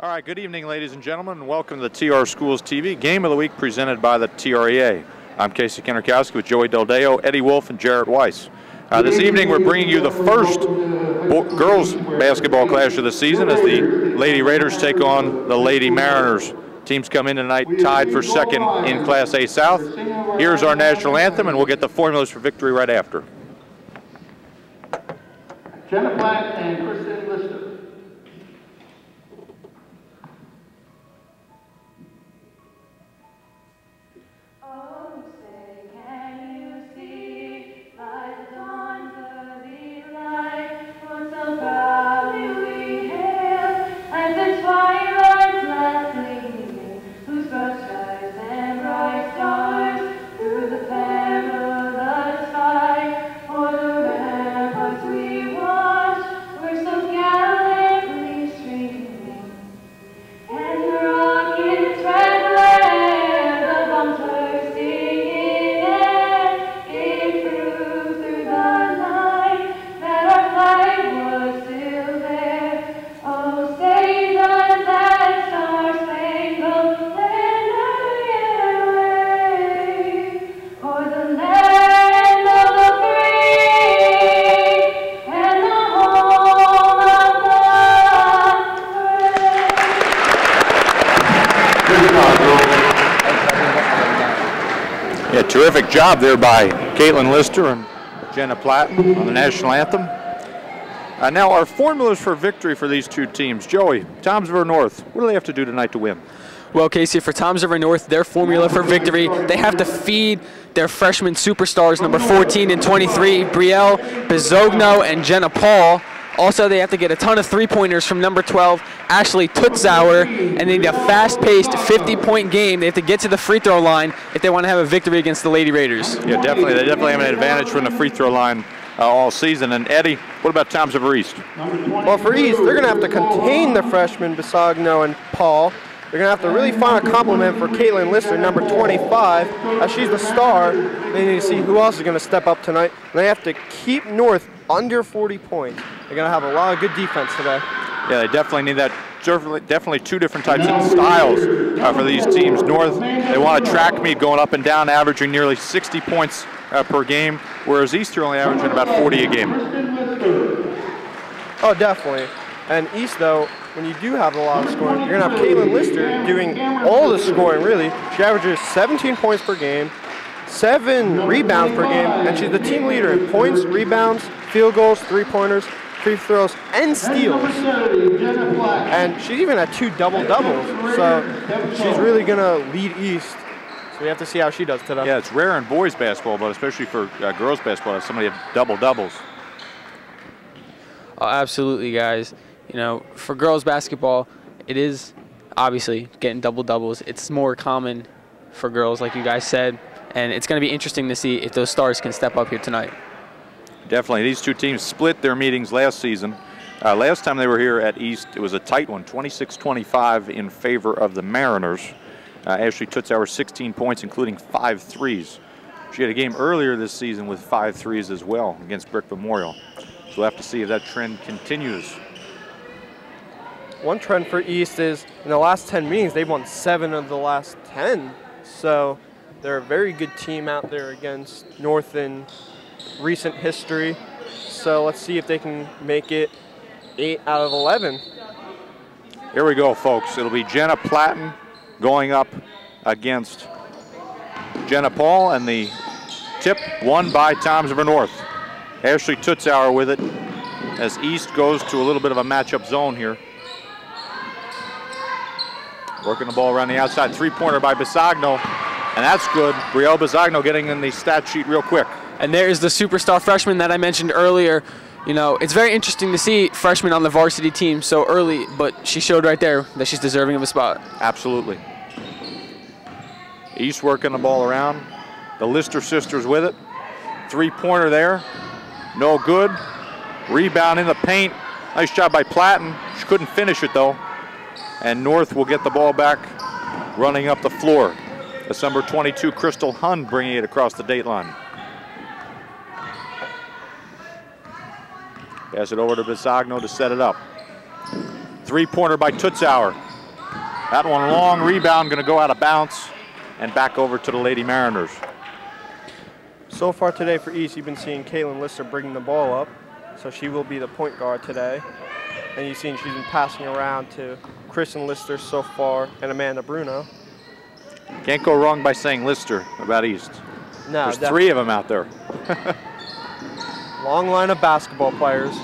All right, good evening, ladies and gentlemen, and welcome to the TR Schools TV Game of the Week presented by the TRE. I'm Casey Kennerkowski with Joey Deldeo, Eddie Wolf, and Jarrett Weiss. This evening, we're bringing you the first girls basketball clash of the season as the Lady Raiders take on the Lady Mariners. Teams come in tonight tied for second in Class A South. Here's our national anthem, and we'll get the formulas for victory right after. Jenna Black and Kristen Lister. Yeah, terrific job there by Caitlin Lister and Jenna Platt on the national anthem. Now our formulas for victory for these two teams. Joey, Toms River North, what do they have to do tonight to win? Well, Casey, for Toms River North, their formula for victory, they have to feed their freshman superstars, number 14 and 23, Brielle Bezogno and Jenna Paul. Also, they have to get a ton of three-pointers from number 12, Ashley Tutzauer, and they need a fast-paced 50-point game. They have to get to the free throw line if they want to have a victory against the Lady Raiders. Yeah, definitely. They definitely have an advantage from the free throw line all season. And Eddie, what about Toms River East? Well, for East, they're going to have to contain the freshmen Besogno and Paul. They're going to have to really find a complement for Caitlin Lister, number 25. As she's the star, they need to see who else is going to step up tonight. And they have to keep North under 40 points. They're going to have a lot of good defense today. Yeah, they definitely need that. Definitely two different types of styles for these teams. North, they want a track meet going up and down, averaging nearly 60 points per game, whereas East are only averaging about 40 a game. Oh, definitely. And East, though, when you do have a lot of scoring, you're going to have Caitlin Lister doing all the scoring, really. She averages 17 points per game, 7 rebounds per game, and she's the team leader in points, rebounds, field goals, three-pointers, free throws, and steals. And she's even at 2 double-doubles, so she's really going to lead East. So we have to see how she does today. Yeah, it's rare in boys basketball, but especially for girls basketball, if somebody have double-doubles. Oh, absolutely, guys. You know, for girls basketball, it is obviously getting double-doubles. It's more common for girls, like you guys said, and it's going to be interesting to see if those stars can step up here tonight. Definitely. These two teams split their meetings last season. Last time they were here at East, it was a tight one, 26-25 in favor of the Mariners. Ashley Tutzauer, 16 points, including 5 threes. She had a game earlier this season with 5 threes as well against Brick Memorial. So we'll have to see if that trend continues. One trend for East is in the last 10 meetings, they've won 7 of the last 10. So they're a very good team out there against North in recent history. So let's see if they can make it 8 out of 11. Here we go, folks. It'll be Jenna Platten going up against Jenna Paul, and the tip won by Toms River North. Ashley Tutzauer with it as East goes to a little bit of a matchup zone here. Working the ball around the outside, three-pointer by Besogno, and that's good. Brielle Besogno getting in the stat sheet real quick. And there's the superstar freshman that I mentioned earlier. You know, it's very interesting to see freshmen on the varsity team so early, but she showed right there that she's deserving of a spot. Absolutely. East working the ball around. The Lister sisters with it. Three-pointer there. No good. Rebound in the paint. Nice job by Platten. She couldn't finish it, though. And North will get the ball back running up the floor. That's number 22, Crystal Hun, bringing it across the date line. Pass it over to Besogno to set it up. Three-pointer by Tutzauer. That one long rebound, going to go out of bounds and back over to the Lady Mariners. So far today for East, you've been seeing Caitlin Lister bringing the ball up, so she will be the point guard today. And you've seen she's been passing around to Kristen Lister so far and Amanda Bruno. Can't go wrong by saying Lister about East. No, there's 3 of them out there. Long line of basketball players.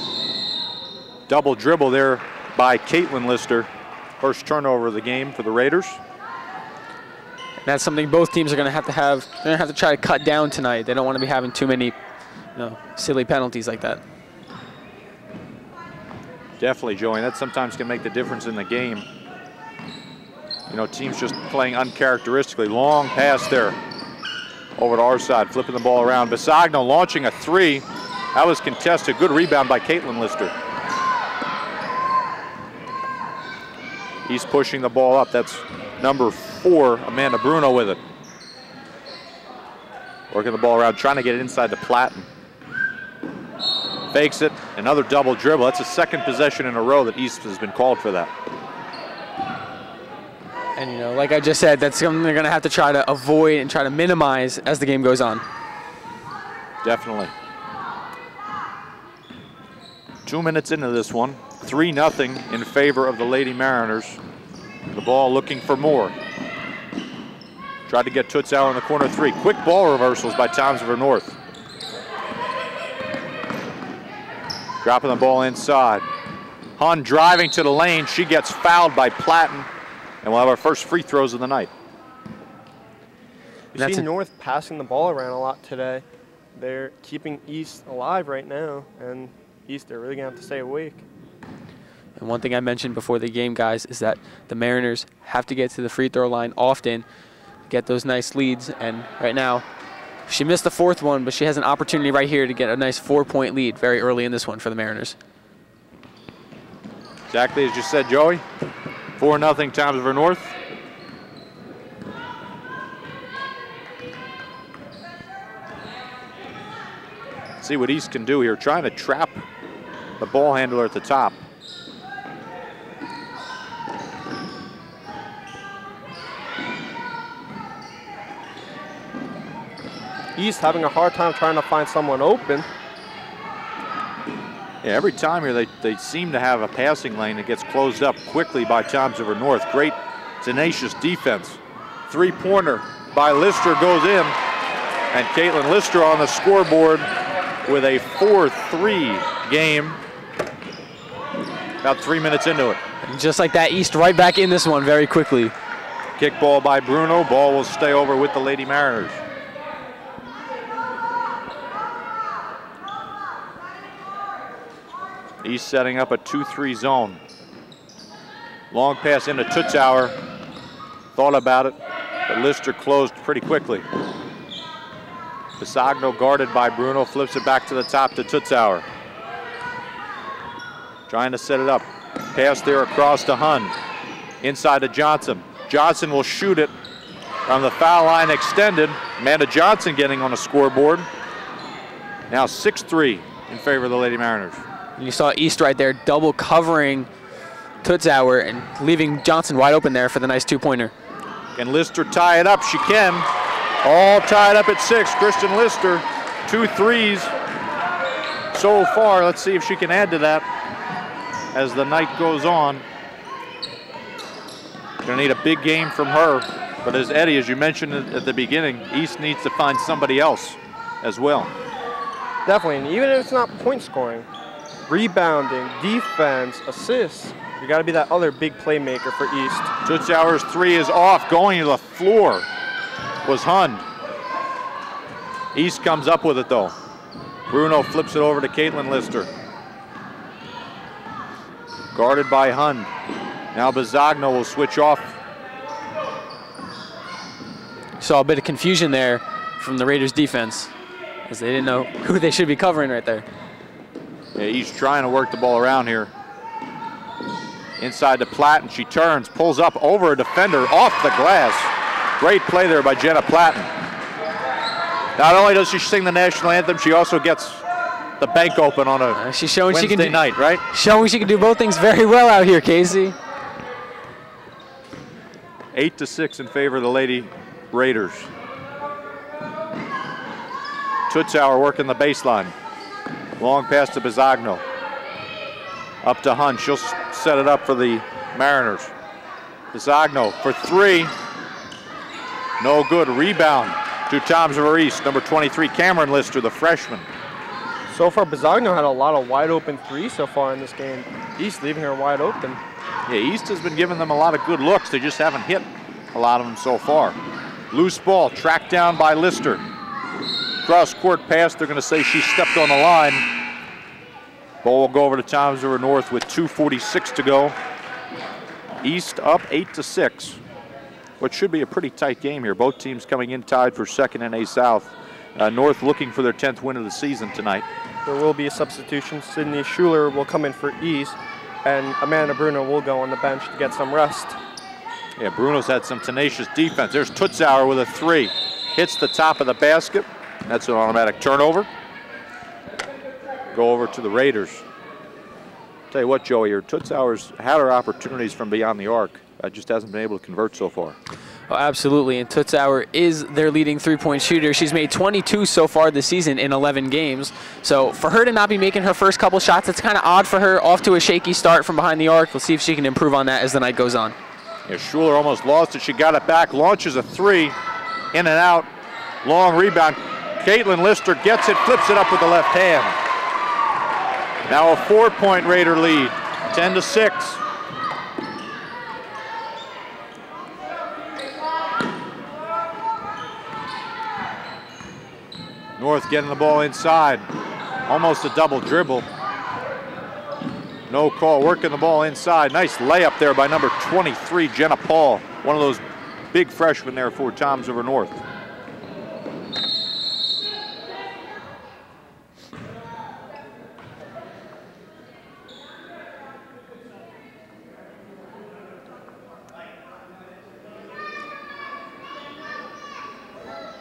Double dribble there by Caitlin Lister. First turnover of the game for the Raiders. And that's something both teams are going to have. They're going to have to try to cut down tonight. They don't want to be having too many, silly penalties like that. Definitely, Joey. That sometimes can make the difference in the game. Teams just playing uncharacteristically. Long pass there over to our side, flipping the ball around. Bisogno launching a 3. That was contested. Good rebound by Caitlin Lister. He's pushing the ball up. That's number 4, Amanda Bruno with it. Working the ball around, trying to get it inside to Platten. Fakes it, another double dribble. That's the second possession in a row that East has been called for that. And like I just said, that's something they're going to have to try to avoid and try to minimize as the game goes on. Definitely. 2 minutes into this one, 3-0 in favor of the Lady Mariners. The ball looking for more. Tried to get Tutzauer in the corner 3. Quick ball reversals by Townsville North. Dropping the ball inside. Hun driving to the lane. She gets fouled by Platten. And we'll have our first free throws of the night. We've seen North passing the ball around a lot today. They're keeping East alive right now. And East, they're really going to have to stay awake. And one thing I mentioned before the game, guys, is that the Mariners have to get to the free throw line often, get those nice leads. And right now, she missed the 4th one, but she has an opportunity right here to get a nice 4-point lead very early in this one for the Mariners. Exactly as you said, Joey. 4-0 Townsville North. See what East can do here, trying to trap the ball handler at the top. East having a hard time trying to find someone open. Yeah, every time here they seem to have a passing lane that gets closed up quickly by Townsville North. Great, tenacious defense. 3-pointer by Lister goes in, and Caitlin Lister on the scoreboard with a 4-3 game. About 3 minutes into it. And just like that, East right back in this one very quickly. Kick ball by Bruno. Ball will stay over with the Lady Mariners. East setting up a 2-3 zone. Long pass into Tutzauer. Thought about it, but Lister closed pretty quickly. Bisogno guarded by Bruno, flips it back to the top to Tutzauer. Trying to set it up. Pass there across to Hun. Inside to Johnson. Johnson will shoot it from the foul line extended. Amanda Johnson getting on the scoreboard. Now 6-3 in favor of the Lady Mariners. And you saw East right there double covering Tutzauer and leaving Johnson wide open there for the nice 2-pointer. Can Lister tie it up? She can. All tied up at 6. Kristen Lister, 2 threes so far. Let's see if she can add to that as the night goes on. Gonna need a big game from her. But as Eddie, as you mentioned at the beginning, East needs to find somebody else as well. Definitely, and even if it's not point scoring, rebounding, defense, assists, you got to be that other big playmaker for East. Tutzauer's 3 is off, going to the floor was Hun. East comes up with it though. Bruno flips it over to Caitlin Lister. Guarded by Hun. Now Bisogno will switch off. Saw a bit of confusion there from the Raiders defense as they didn't know who they should be covering right there. Yeah, East trying to work the ball around here. Inside to Platten, she turns, pulls up over a defender off the glass. Great play there by Jenna Platten. Not only does she sing the national anthem, she also gets the bank open on a she's showing Wednesday she can do, night, right? Showing she can do both things very well out here, Casey. 8-6 in favor of the Lady Raiders. Tutzauer working the baseline. Long pass to Bizagno. Up to Hunt. She'll set it up for the Mariners. Bizagno for three. No good. Rebound to Toms River East. Number 23, Cameron Lister, the freshman. So far, Bizagno had a lot of wide open threes so far in this game. East leaving her wide open. Yeah, East has been giving them a lot of good looks. They just haven't hit a lot of them so far. Loose ball tracked down by Lister. Cross court pass. They're going to say she stepped on the line. Ball will go over to Toms River North with 2:46 to go. East up 8-6. What should be a pretty tight game here. Both teams coming in tied for second in A South. North looking for their 10th win of the season tonight. There will be a substitution. Sydney Schuler will come in for East, and Amanda Bruno will go on the bench to get some rest. Yeah, Bruno's had some tenacious defense. There's Tutzauer with a three. Hits the top of the basket. That's an automatic turnover. Go over to the Raiders. Tell you what, Joey, your Tutzauer's had her opportunities from beyond the arc. Just hasn't been able to convert so far. Oh, absolutely, and Tutzauer is their leading three-point shooter. She's made 22 so far this season in 11 games. So for her to not be making her first couple shots, it's kind of odd for her. Off to a shaky start from behind the arc. We'll see if she can improve on that as the night goes on. Yeah, Schuler almost lost it. She got it back, launches a three, in and out. Long rebound. Caitlin Lister gets it, flips it up with the left hand. Now a 4-point Raider lead, 10-6. North getting the ball inside. Almost a double dribble. No call, working the ball inside. Nice layup there by number 23, Jenna Paul. One of those big freshmen there for Toms River North.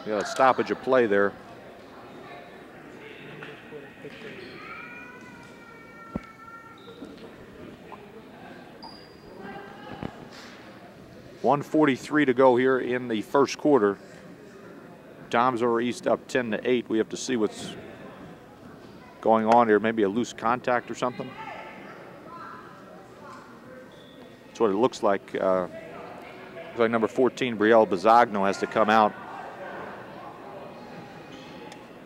Yeah, stoppage of play there. .143 to go here in the first quarter. Toms River East up 10-8. We have to see what's going on here. Maybe a loose contact or something. That's what it looks like. Looks like number 14, Brielle Bizagno, has to come out.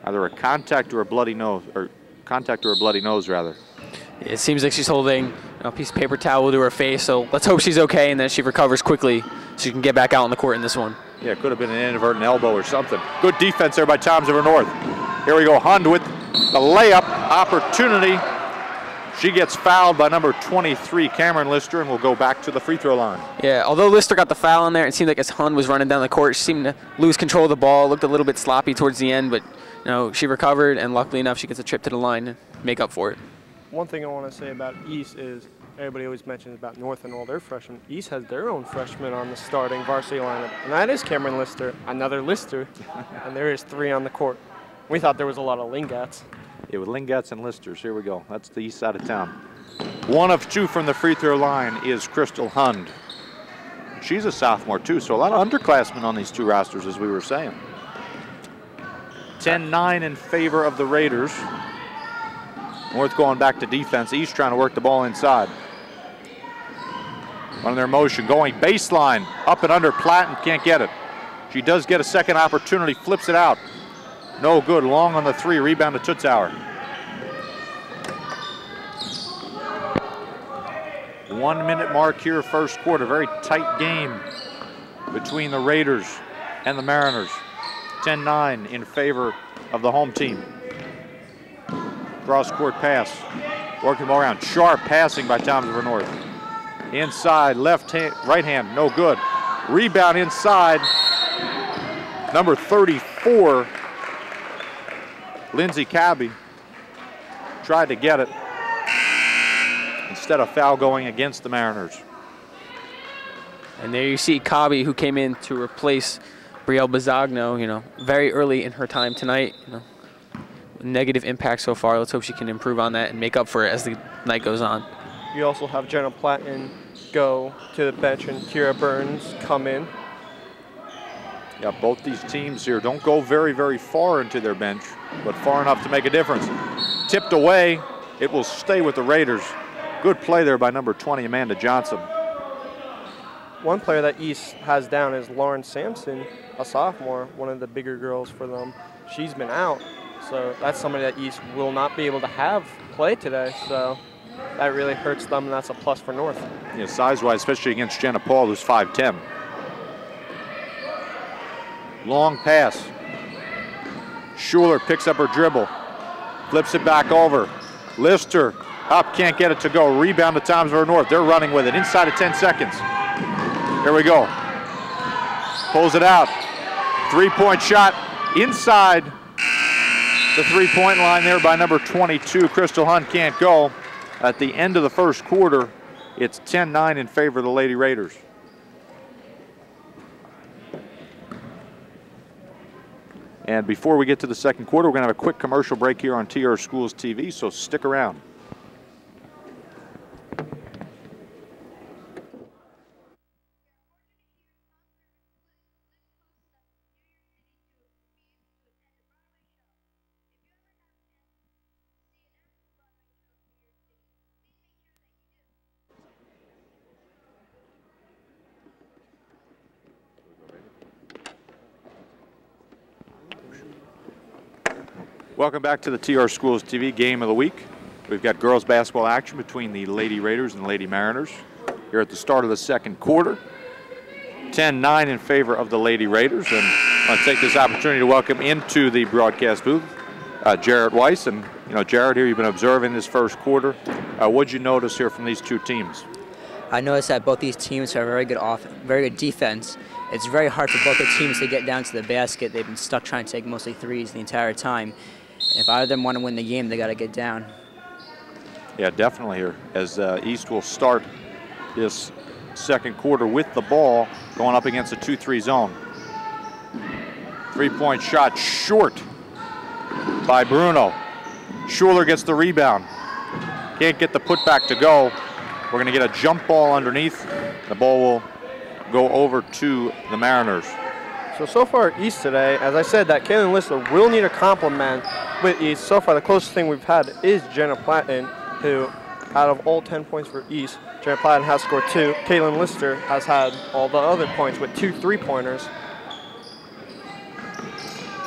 Either a contact or a bloody nose, or contact or a bloody nose, rather. It seems like she's holding a piece of paper towel to her face, so let's hope she's okay and that she recovers quickly so she can get back out on the court in this one. Yeah, it could have been an inadvertent elbow or something. Good defense there by Toms River North. Here we go, Hund with the layup opportunity. She gets fouled by number 23, Cameron Lister, and will go back to the free throw line. Yeah, although Lister got the foul in there, it seemed like as Hund was running down the court, she seemed to lose control of the ball, looked a little bit sloppy towards the end, but you know, she recovered, and luckily enough, she gets a trip to the line to make up for it. One thing I want to say about East is everybody always mentions about North and all their freshmen. East has their own freshman on the starting varsity lineup, and that is Cameron Lister, another Lister, and there is 3 on the court. We thought there was a lot of Lingats. Yeah, with Lingats and Listers. Here we go. That's the east side of town. 1 of 2 from the free throw line is Crystal Hund. She's a sophomore too, so a lot of underclassmen on these 2 rosters, as we were saying. 10-9 in favor of the Raiders. North going back to defense. East trying to work the ball inside. On their motion, going baseline, up and under Platten, can't get it. She does get a second opportunity, flips it out. No good, long on the 3, rebound to Tutzauer. 1 minute mark here, first quarter. Very tight game between the Raiders and the Mariners. 10-9 in favor of the home team. Cross-court pass, working the ball around. Sharp passing by Toms River North. Inside, left hand, right hand, no good. Rebound inside. Number 34, Lindsay Cabby, tried to get it. Instead of foul going against the Mariners. And there you see Cabby, who came in to replace Brielle Bizagno, you know, very early in her time tonight. You know, negative impact so far. Let's hope she can improve on that and make up for it as the night goes on. You also have Jenna Platten go to the bench and Kira Burns come in. Yeah, both these teams here don't go very, very far into their bench, but far enough to make a difference. Tipped away, it will stay with the Raiders. Good play there by number 20, Amanda Johnson. One player that East has down is Lauren Sampson, a sophomore, one of the bigger girls for them. She's been out, so that's somebody that East will not be able to have play today, so that really hurts them, and that's a plus for North. Yeah, size-wise, especially against Jenna Paul, who's 5'10". Long pass. Schuler picks up her dribble, flips it back over. Lister up, can't get it to go. Rebound to Tomsboro North. They're running with it inside of 10 seconds. Here we go. Pulls it out. Three-point shot inside the three-point line there by number 22. Crystal Hunt can't go. At the end of the first quarter, it's 10-9 in favor of the Lady Raiders. And before we get to the second quarter, we're going to have a quick commercial break here on TR Schools TV, so stick around. Welcome back to the TR Schools TV Game of the Week. We've got girls basketball action between the Lady Raiders and Lady Mariners here at the start of the second quarter. 10-9 in favor of the Lady Raiders. And I want to take this opportunity to welcome into the broadcast booth Jarrett Weiss. And, you know, Jarrett, here you've been observing this first quarter. What'd you notice here from these two teams? I noticed that both these teams have very good defense. It's very hard for both the teams to get down to the basket. They've been stuck trying to take mostly threes the entire time. If either of them want to win the game, they got to get down. Yeah, definitely here, as East will start this second quarter with the ball going up against a 2-3 zone. Three-point shot short by Bruno. Schuler gets the rebound. Can't get the putback to go. We're going to get a jump ball underneath. The ball will go over to the Mariners. So far East today, as I said, that Kaylin Lister will need a compliment with East. So far the closest thing we've had is Jenna Platten, who out of all 10 points for East, Jenna Platten has scored 2. Kaylin Lister has had all the other points with 2 3-pointers.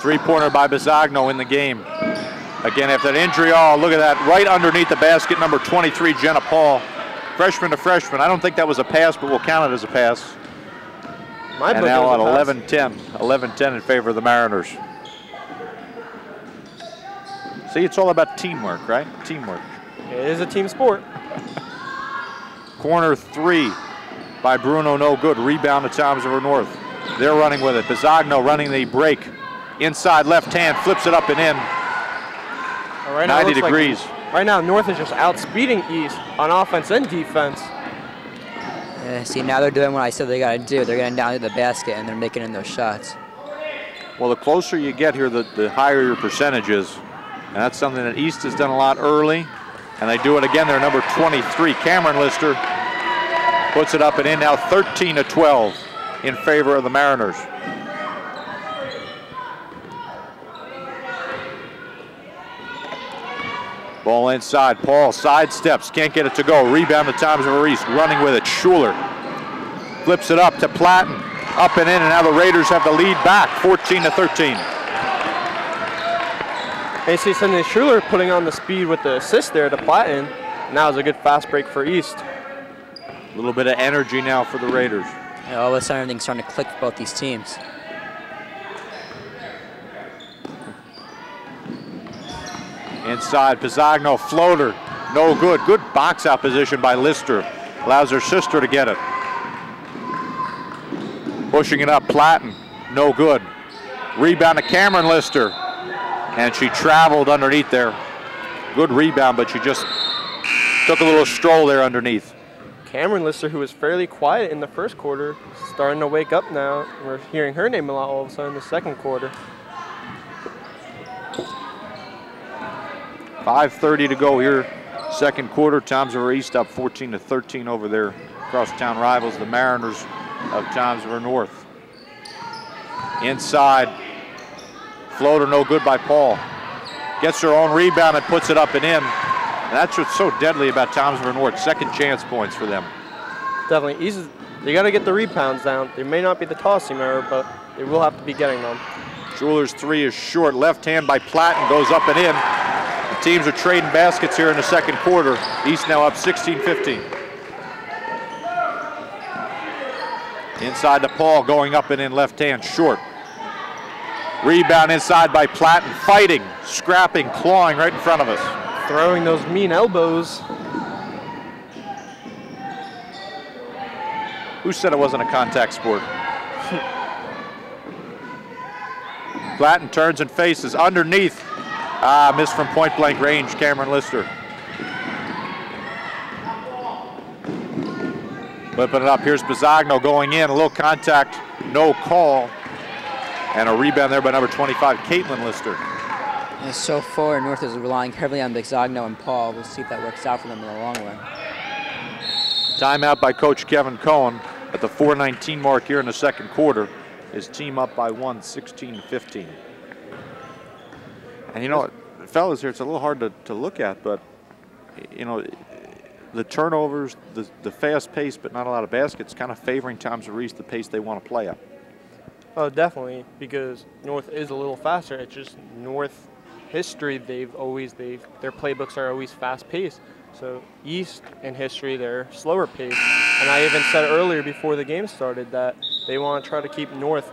Three-pointer by Bisagno in the game. Again, after that injury, oh, look at that, right underneath the basket, number 23, Jenna Paul. Freshman to freshman. I don't think that was a pass, but we'll count it as a pass. And now at 11-10 in favor of the Mariners. See, it's all about teamwork, right? Teamwork. It is a team sport. Corner 3 by Bruno, no good. Rebound to Tomsboro North. They're running with it. Bisagno running the break. Inside left hand, flips it up and in. Right 90 degrees. Right now, North is just outspeeding East on offense and defense. See, now they're doing what I said they got to do. They're getting down to the basket, and they're making in those shots. Well, the closer you get here, the higher your percentage is. And that's something that East has done a lot early. And they do it again. They're number 23. Cameron Lister puts it up and in, now 13-12 in favor of the Mariners. Ball inside, Paul sidesteps, can't get it to go. Rebound to Tomsboro East, running with it. Schuler flips it up to Platten, up and in, and now the Raiders have the lead back, 14-13. AC Cindy Schuler putting on the speed with the assist there to Platten. Now is a good fast break for East. A little bit of energy now for the Raiders. Yeah, all of a sudden, everything's starting to click for both these teams. Inside, Bisagno, floater, no good. Good box out position by Lister. Allows her sister to get it. Pushing it up, Platten, no good. Rebound to Cameron Lister. And she traveled underneath there. Good rebound, but she just took a little stroll there underneath. Cameron Lister, who was fairly quiet in the first quarter, starting to wake up now. We're hearing her name a lot all of a sudden in the second quarter. 5:30 to go here, Second quarter, Toms River East up 14-13 over their crosstown rivals, the Mariners of Toms River North. Inside, floater no good by Paul. Gets her own rebound and puts it up and in. And that's what's so deadly about Toms River North. Second chance points for them. Definitely. They got to get the rebounds down. They may not be the tossing error, but they will have to be getting them. Schuler's three is short. Left hand by Platten goes up and in. The teams are trading baskets here in the second quarter. East now up 16-15. Inside to Paul, going up and in, left hand, short. Rebound inside by Platten, fighting, scrapping, clawing right in front of us. Throwing those mean elbows. Who said it wasn't a contact sport? Platten turns and faces underneath. Missed from point blank range, Cameron Lister. Whipping it up, here's Bisagno going in, a little contact, no call. And a rebound there by number 25, Caitlin Lister. And so far, North is relying heavily on Bisagno and Paul. We'll see if that works out for them in the long run. Timeout by Coach Kevin Cohen at the 4:19 mark here in the second quarter. His team up by one, 16-15. And you know, fellas here, it's a little hard to look at, but you know, the turnovers, the fast pace, but not a lot of baskets, kind of favoring Toms River East the pace they want to play at. Oh, definitely, because North is a little faster. It's just North history. Their playbooks are always fast paced. So East in history, they're slower paced. And I even said earlier before the game started that they want to try to keep North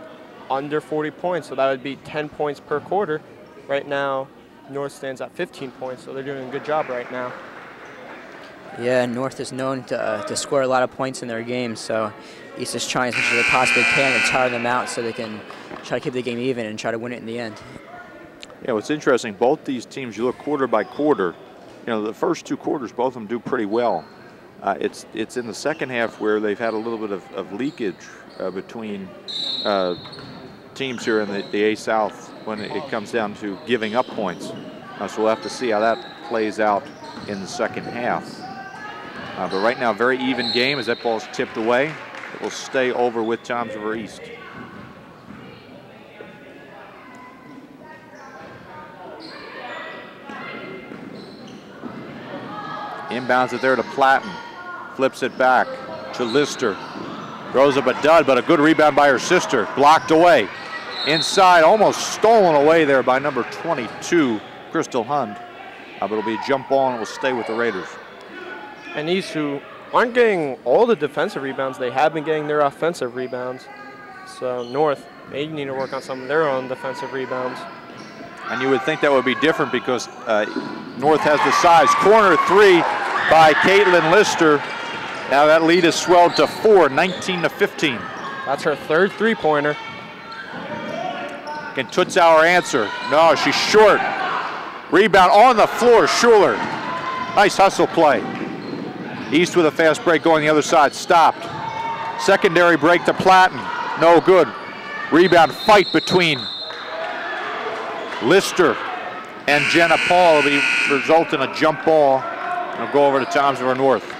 under 40 points. So that would be 10 points per quarter. Right now, North stands at 15 points, so they're doing a good job right now. Yeah, North is known to score a lot of points in their games, so East is trying as much as they possibly can to tire them out so they can try to keep the game even and try to win it in the end. Yeah, what's interesting, both these teams, you look quarter by quarter, you know, the first two quarters, both of them do pretty well. It's in the second half where they've had a little bit of leakage between teams here in the A South when it comes down to giving up points. So we'll have to see how that plays out in the second half. But right now, very even game as that ball's tipped away. It will stay over with Toms River East. Inbounds it there to Platten. Flips it back to Lister. Throws up a dud, but a good rebound by her sister. Blocked away. Inside, almost stolen away there by number 22, Crystal Hund. But it'll be a jump ball and it will stay with the Raiders. And East, who aren't getting all the defensive rebounds, they have been getting their offensive rebounds. So North, they need to work on some of their own defensive rebounds. And you would think that would be different because North has the size. Corner three by Caitlin Lister. Now that lead is swelled to 4, 19-15. That's her third three-pointer. Can Tutzauer answer? No, she's short. Rebound on the floor, Schuler. Nice hustle play. East with a fast break going the other side, stopped. Secondary break to Platten, no good. Rebound fight between Lister and Jenna Paul will result in a jump ball. It'll go over to Toms River North.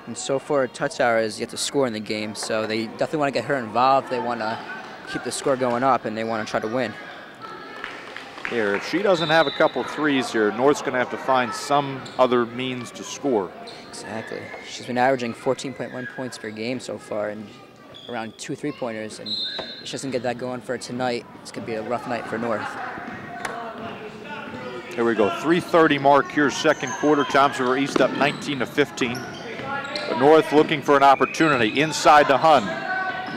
And so far, Tutzauer is yet to score in the game, so they definitely want to get her involved. They want to keep the score going up, and they want to try to win. Here, if she doesn't have a couple threes here, North's going to have to find some other means to score. Exactly. She's been averaging 14.1 points per game so far, and around 2 3-pointers, and if she doesn't get that going for tonight, it's going to be a rough night for North. Here we go, 3:30 mark here, second quarter. Toms River East up 19-15. But North looking for an opportunity. Inside to Hund.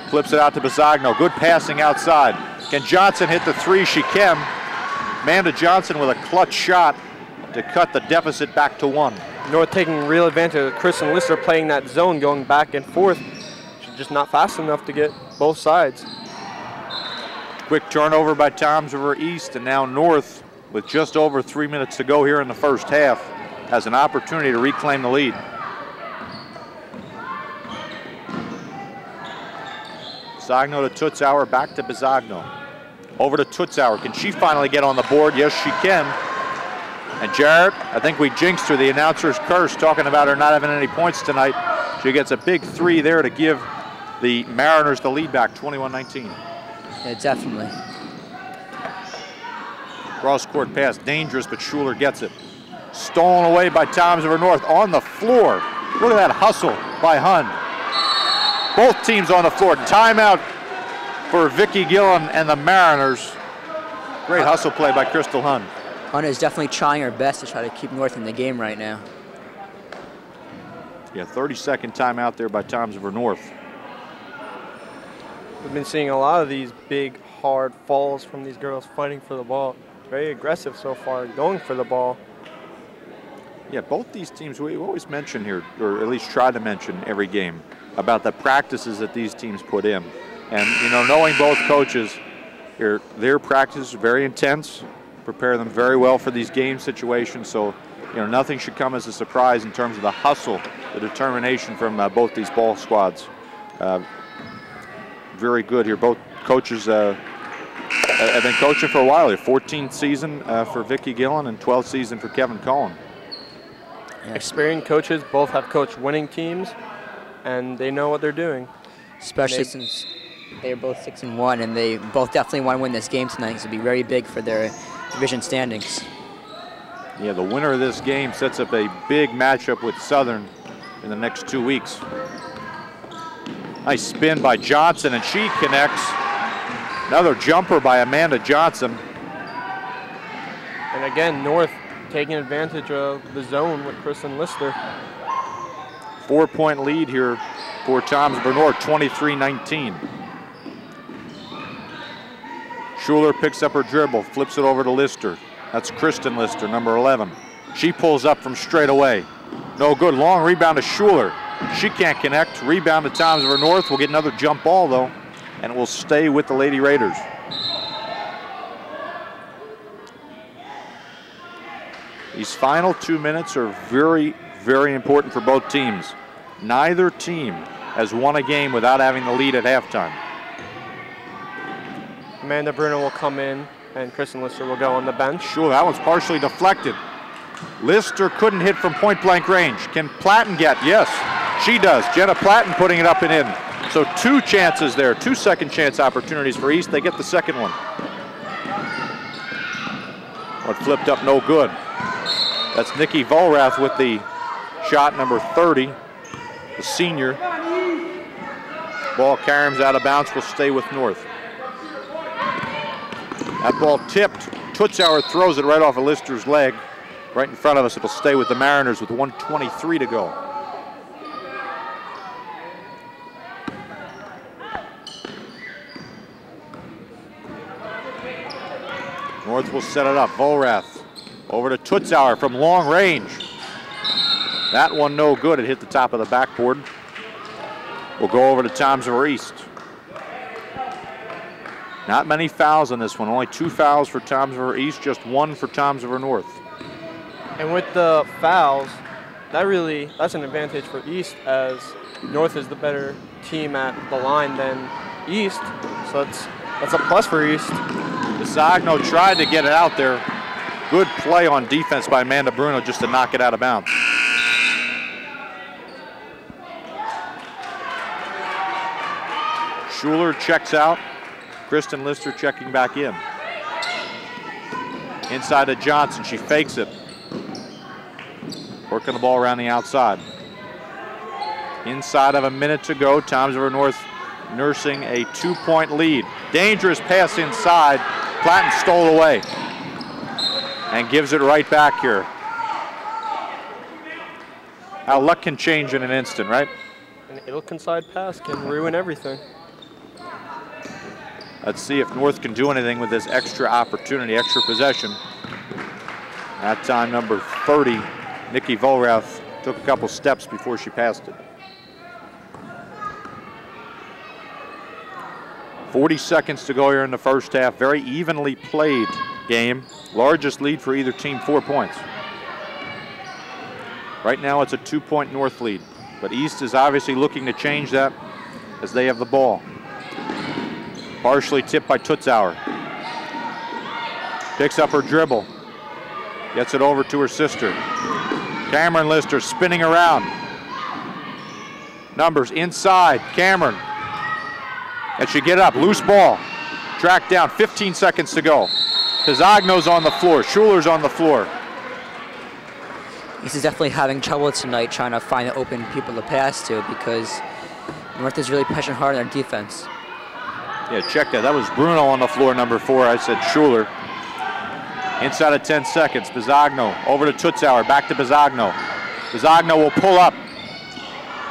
Flips it out to Bisagno. Good passing outside. Can Johnson hit the three? She can. Amanda Johnson with a clutch shot to cut the deficit back to 1. North taking real advantage of Kristen Lister playing that zone, going back and forth. She's just not fast enough to get both sides. Quick turnover by Toms River East, and now North, with just over 3 minutes to go here in the first half, has an opportunity to reclaim the lead. Bisagno to Tutzauer, back to Bisagno. Over to Tutzauer. Can she finally get on the board? Yes, she can. And Jarrett, I think we jinxed her. The announcer's curse, talking about her not having any points tonight. She gets a big 3 there to give the Mariners the lead back, 21-19. Yeah, definitely. Cross-court pass, dangerous, but Schuler gets it. Stolen away by Toms River North on the floor. Look at that hustle by Hun. Both teams on the floor. Timeout for Vicki Gillen and the Mariners. Great hustle play by Crystal Hun. Hun is definitely trying her best to try to keep North in the game right now. Yeah, 30-second timeout there by Toms River North. We've been seeing a lot of these big, hard falls from these girls fighting for the ball. Very aggressive so far, going for the ball. Yeah, both these teams, we always mention here, or at least try to mention every game, about the practices that these teams put in. And, you know, knowing both coaches, their practice is very intense, prepare them very well for these game situations. So, you know, nothing should come as a surprise in terms of the hustle, the determination from both these ball squads. Very good here. Both coaches have been coaching for a while here. 14th season for Vicki Gillen and 12th season for Kevin Cohen. Yeah. Experienced coaches both have coached winning teams, and they know what they're doing. Especially since they're both 6-1, and they both definitely want to win this game tonight. This will be very big for their division standings. Yeah, the winner of this game sets up a big matchup with Southern in the next 2 weeks. Nice spin by Johnson, and she connects. Another jumper by Amanda Johnson. And again, North taking advantage of the zone with Kristen Lister. 4-point lead here for Toms River North, 23-19. Schuler picks up her dribble, flips it over to Lister. That's Kristen Lister, number 11. She pulls up from straight away. No good, long rebound to Schuler. She can't connect, rebound to Toms River North. We'll get another jump ball though, and it will stay with the Lady Raiders. These final 2 minutes are very, very important for both teams. Neither team has won a game without having the lead at halftime. Amanda Bruno will come in, and Kristen Lister will go on the bench. Sure, that one's partially deflected. Lister couldn't hit from point-blank range. Can Platten get? Yes, she does. Jenna Platten putting it up and in. So 2 chances there, 2 second chance opportunities for East. They get the second one. What flipped up, no good. That's Nikki Volrath with the shot, number 30, the senior. Ball caroms out of bounds, will stay with North. That ball tipped. Tutzauer throws it right off of Lister's leg. Right in front of us, it'll stay with the Mariners with 1:23 to go. North will set it up. Volrath over to Tutzauer from long range. That one no good. It hit the top of the backboard. We'll go over to Toms River East. Not many fouls on this one. Only 2 fouls for Toms River East, just 1 for Toms River North. And with the fouls, that's an advantage for East, as North is the better team at the line than East. So that's a plus for East. Bisagno tried to get it out there. Good play on defense by Amanda Bruno just to knock it out of bounds. Schuler checks out. Kristen Lister checking back in. Inside to Johnson, she fakes it. Working the ball around the outside. Inside of a minute to go, Toms River North nursing a 2-point lead. Dangerous pass inside. Platten stole away and gives it right back here. How luck can change in an instant, right? An ill-considered pass can ruin everything. Let's see if North can do anything with this extra opportunity, extra possession. That time, number 30, Nikki Volrath, took a couple steps before she passed it. 40 seconds to go here in the first half. Very evenly played game. Largest lead for either team, 4 points. Right now it's a 2-point North lead, but East is obviously looking to change that as they have the ball. Partially tipped by Tutzauer. Picks up her dribble. Gets it over to her sister. Cameron Lister spinning around. Numbers inside. Cameron. And she get up. Loose ball. Tracked down. 15 seconds to go. Pisagno's on the floor. Schuler's on the floor. He's definitely having trouble tonight trying to find the open people to pass to because North is really pushing hard on their defense. Yeah, check that. That was Bruno on the floor, number 4. I said Schuler. Inside of 10 seconds, Pisagno over to Tutzauer, back to Pisagno. Pisagno will pull up,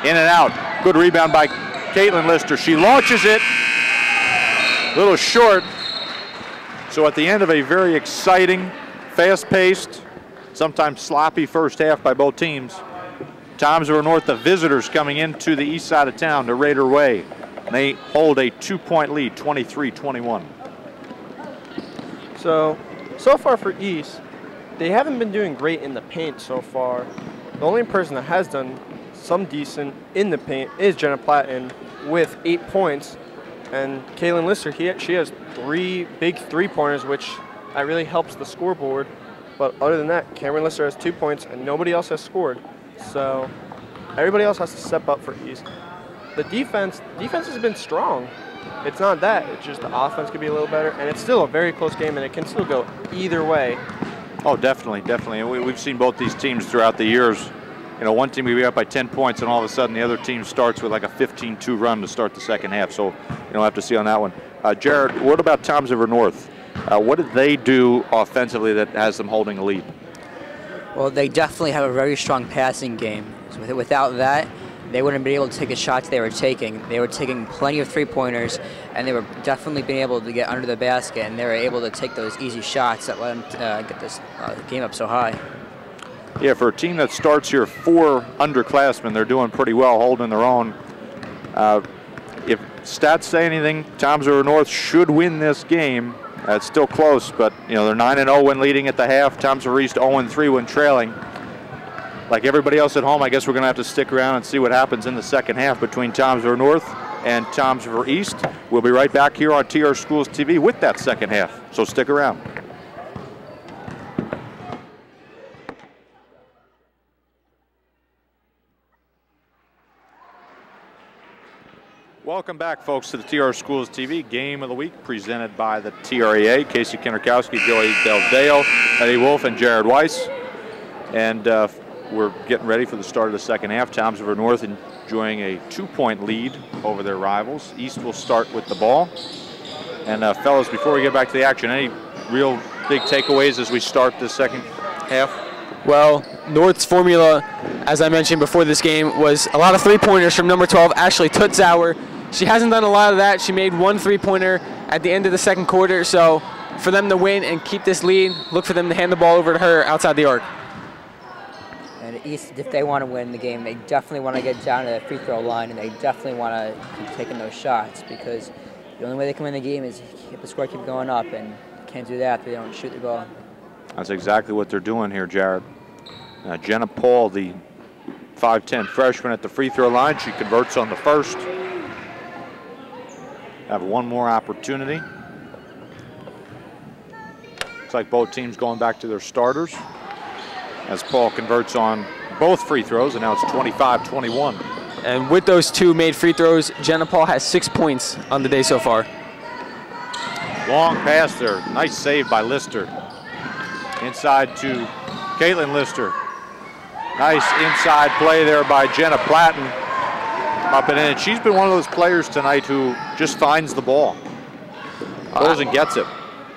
in and out. Good rebound by Caitlin Lister. She launches it, a little short. So at the end of a very exciting, fast-paced, sometimes sloppy first half by both teams, Toms River North, the visitors coming into the east side of town to Raider Way. They hold a 2-point lead, 23-21. So far for East, they haven't been doing great in the paint so far. The only person that has done some decent in the paint is Jenna Platten with 8 points. And Kaylin Lister, she has 3 big three-pointers, which that really helps the scoreboard. But other than that, Cameron Lister has 2 points, and nobody else has scored. So everybody else has to step up for East. The defense has been strong. It's not that. It's just the offense could be a little better, and it's still a very close game, and it can still go either way. Oh, definitely, definitely. And we've seen both these teams throughout the years. You know, one team will be up by 10 points, and all of a sudden the other team starts with like a 15-2 run to start the second half. So, we'll have to see on that one. Jared, what about Toms River North? What did they do offensively that has them holding a lead? Well, they definitely have a very strong passing game. So without that, they wouldn't be able to take the shots they were taking. They were taking plenty of three-pointers, and they were definitely being able to get under the basket, and they were able to take those easy shots that let them get this game up so high. Yeah, for a team that starts here 4 underclassmen, they're doing pretty well, holding their own. If stats say anything, Toms River North should win this game. It's still close, but they're 9-0 when leading at the half. Toms River East 0-3 when trailing. Like everybody else at home, I guess we're going to have to stick around and see what happens in the second half between Toms River North and Toms River East. We'll be right back here on TR Schools TV with that second half, so stick around. Welcome back, folks, to the TR Schools TV Game of the Week presented by the TREA. Casey Kinderkowski, Joey Del Deo, Eddie Wolf, and Jared Weiss. And we're getting ready for the start of the second half. Toms River North enjoying a 2-point lead over their rivals. East will start with the ball. And fellas, before we get back to the action, any real big takeaways as we start the second half? Well, North's formula, as I mentioned before this game, was a lot of three-pointers from number 12, Ashley Tutzauer. She hasn't done a lot of that. She made 1 3-pointer at the end of the second quarter. So for them to win and keep this lead, look for them to hand the ball over to her outside the arc. And East, if they want to win the game, they definitely want to get down to the free throw line, and they definitely want to keep taking those shots, because the only way they can win the game is if the score keep going up, and can't do that if they don't shoot the ball. That's exactly what they're doing here, Jared. Jenna Paul, the 5'10 freshman at the free throw line. She converts on the first. Have one more opportunity. Looks like both teams going back to their starters as Paul converts on both free throws, and now it's 25-21. And with those 2 made free throws, Jenna Paul has 6 points on the day so far. Long pass there. Nice save by Lister. Inside to Caitlin Lister. Nice inside play there by Jenna Platten. Up and in. She's been one of those players tonight who just finds the ball. Goes and gets it.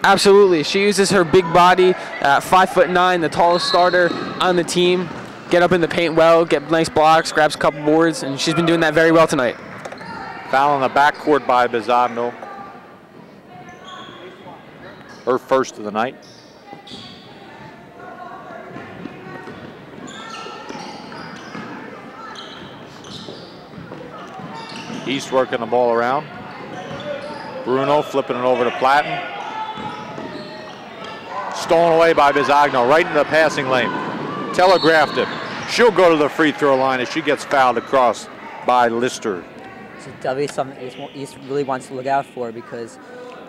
Absolutely. She uses her big body, 5'9", the tallest starter on the team. Get up in the paint well, get nice blocks, grabs a couple boards, and she's been doing that very well tonight. Foul in the backcourt by Bizagno. Her first of the night. East working the ball around. Bruno flipping it over to Platten. Stolen away by Bizagno, right in the passing lane. Telegraphed it. She'll go to the free throw line as she gets fouled across by Lister. So definitely something East really wants to look out for, because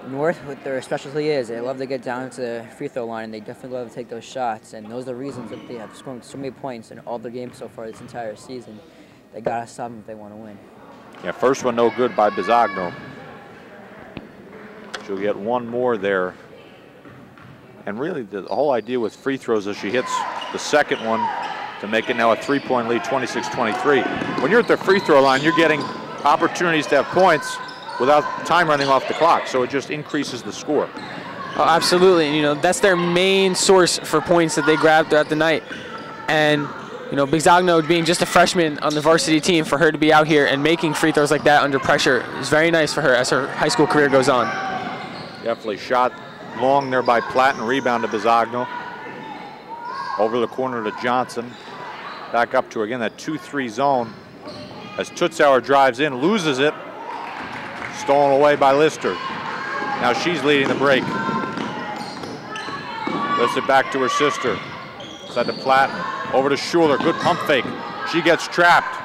North, what their specialty is, they love to get down to the free throw line, and they definitely love to take those shots. And those are the reasons that they have scored so many points in all their games so far this entire season. They gotta stop them if they want to win. Yeah, first one no good by Bisogno. She'll get one more there. And really, the whole idea with free throws is she hits the second one to make it now a 3-point lead, 26-23. When you're at the free throw line, you're getting opportunities to have points without time running off the clock, so it just increases the score. Oh, absolutely. And, you know, that's their main source for points that they grab throughout the night. And, you know, Bisogno being just a freshman on the varsity team, for her to be out here and making free throws like that under pressure is very nice for her as her high school career goes on. Definitely shot long there by Platt and rebound to Bisogno. Over the corner to Johnson. Back up to, again, that 2-3 zone. As Tutzauer drives in, loses it. Stolen away by Lister. Now she's leading the break. Lifts it back to her sister. Side to Platt. Over to Schuler. Good pump fake. She gets trapped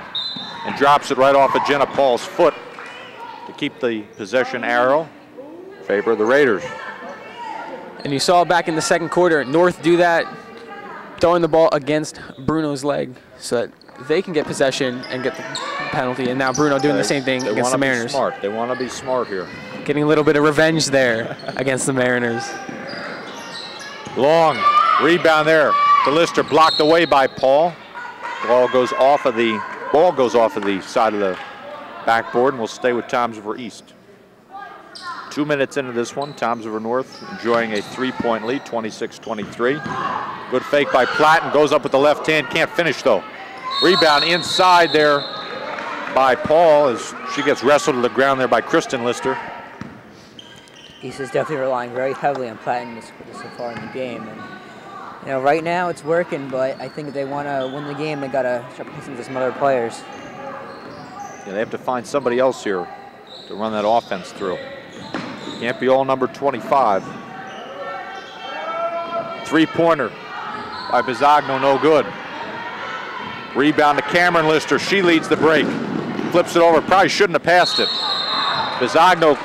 and drops it right off of Jenna Paul's foot to keep the possession arrow in favor of the Raiders. And you saw back in the second quarter, North do that, throwing the ball against Bruno's leg so that they can get possession and get the penalty. And now Bruno doing the same thing against the Mariners. They want to be smart here. Getting a little bit of revenge there against the Mariners. Long rebound there to Lister, blocked away by Paul. Ball goes off of the side of the backboard, and we'll stay with Toms River East. 2 minutes into this one, Toms River North enjoying a 3-point lead, 26-23. Good fake by Platt, and goes up with the left hand, can't finish though. Rebound inside there by Paul as she gets wrestled to the ground there by Kristen Lister. East is definitely relying very heavily on Platt so far in the game. And, you know, right now it's working, but I think if they want to win the game, they got to start placing some other players. Yeah, they have to find somebody else here to run that offense through. Can't be all number 25. Three-pointer by Bisogno, no good. Rebound to Cameron Lister. She leads the break. Flips it over. Probably shouldn't have passed it. Bisogno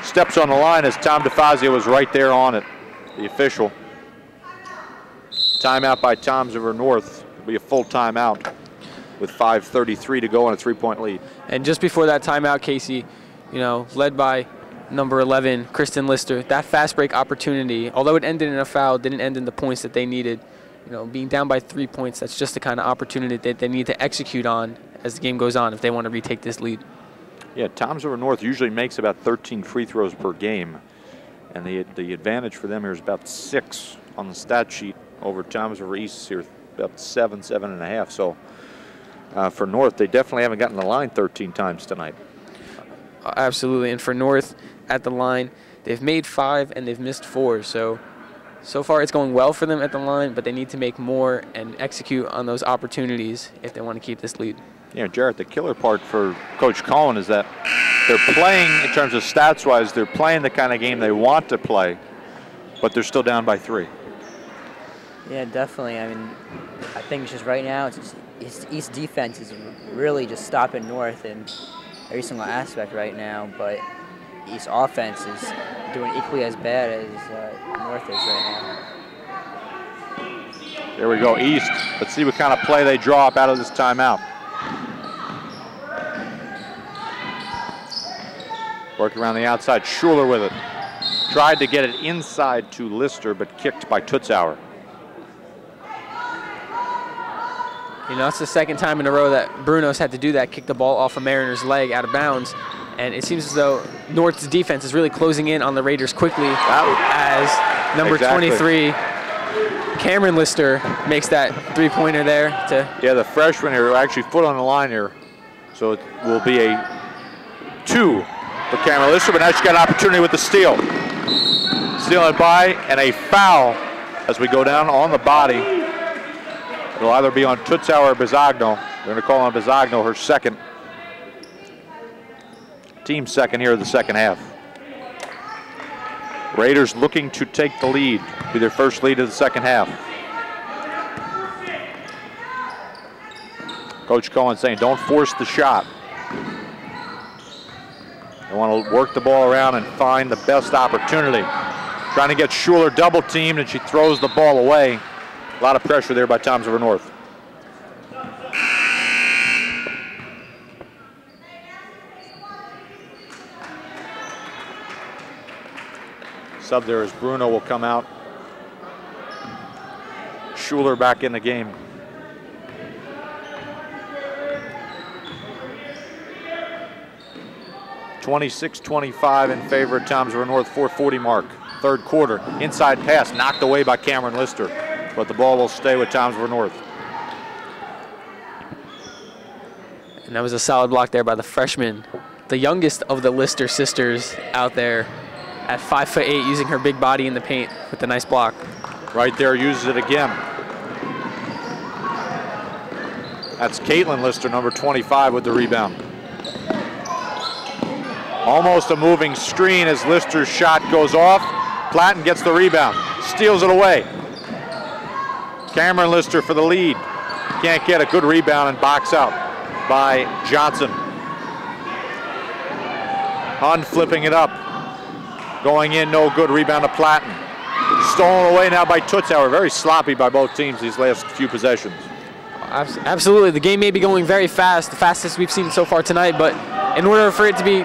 steps on the line as Tom DeFazio was right there on it. The official. Timeout by Toms River North. It'll be a full timeout with 5:33 to go and a 3-point lead. And just before that timeout, Casey, you know, led by number 11, Kristen Lister, that fast break opportunity, although it ended in a foul, didn't end in the points that they needed. You know, being down by 3 points, that's just the kind of opportunity that they need to execute on as the game goes on if they want to retake this lead. Yeah, Toms River North usually makes about 13 free throws per game, and the advantage for them here is about 6 on the stat sheet over Toms River East here, about 7.5. So for North, they definitely haven't gotten the line 13 times tonight. Absolutely, and for North at the line, they've made 5 and they've missed 4. So far it's going well for them at the line, but they need to make more and execute on those opportunities if they want to keep this lead. Yeah, Jarrett, the killer part for Coach Cohen is that they're playing, in terms of stats-wise, they're playing the kind of game they want to play, but they're still down by 3. Yeah, definitely. I mean, I think it's just right now, East defense is really just stopping North in every single aspect right now, but East offense is doing equally as bad as North is right now. There we go, East. Let's see what kind of play they draw up out of this timeout. Working around the outside, Schuler with it. Tried to get it inside to Lister, but kicked by Tutzauer. You know, it's the second time in a row that Bruno's had to do that, kick the ball off a Mariner's leg out of bounds. And it seems as though North's defense is really closing in on the Raiders quickly as number 23, Cameron Lister, makes that three-pointer there. Yeah, the freshman here, actually foot on the line here. So it will be a 2 for Cameron Lister, but now she's got an opportunity with the steal. Stealing by, and a foul as we go down on the body. It'll either be on Tutzauer or Bisogno. They're going to call on Bisogno her second. Team second here in the second half. Raiders looking to take the lead, be their first lead of the second half. Coach Cohen saying, don't force the shot. They want to work the ball around and find the best opportunity. Trying to get Schuler double teamed, and she throws the ball away. A lot of pressure there by Toms River North. Sub there as Bruno will come out. Schuler back in the game. (26-25) in favor of Toms River North, 4:40 mark. Third quarter, inside pass knocked away by Cameron Lister, but the ball will stay with Toms River North. And that was a solid block there by the freshman, the youngest of the Lister sisters out there at 5'8", using her big body in the paint with a nice block. Right there, uses it again. That's Caitlin Lister, number 25, with the rebound. Almost a moving screen as Lister's shot goes off. Platten gets the rebound, steals it away. Cameron Lister for the lead. Can't get a good rebound and box out by Johnson. Hun flipping it up. Going in, no good. Rebound to Platten. Stolen away now by Tutzauer. Very sloppy by both teams these last few possessions. Absolutely. The game may be going very fast, the fastest we've seen so far tonight, but in order for it to be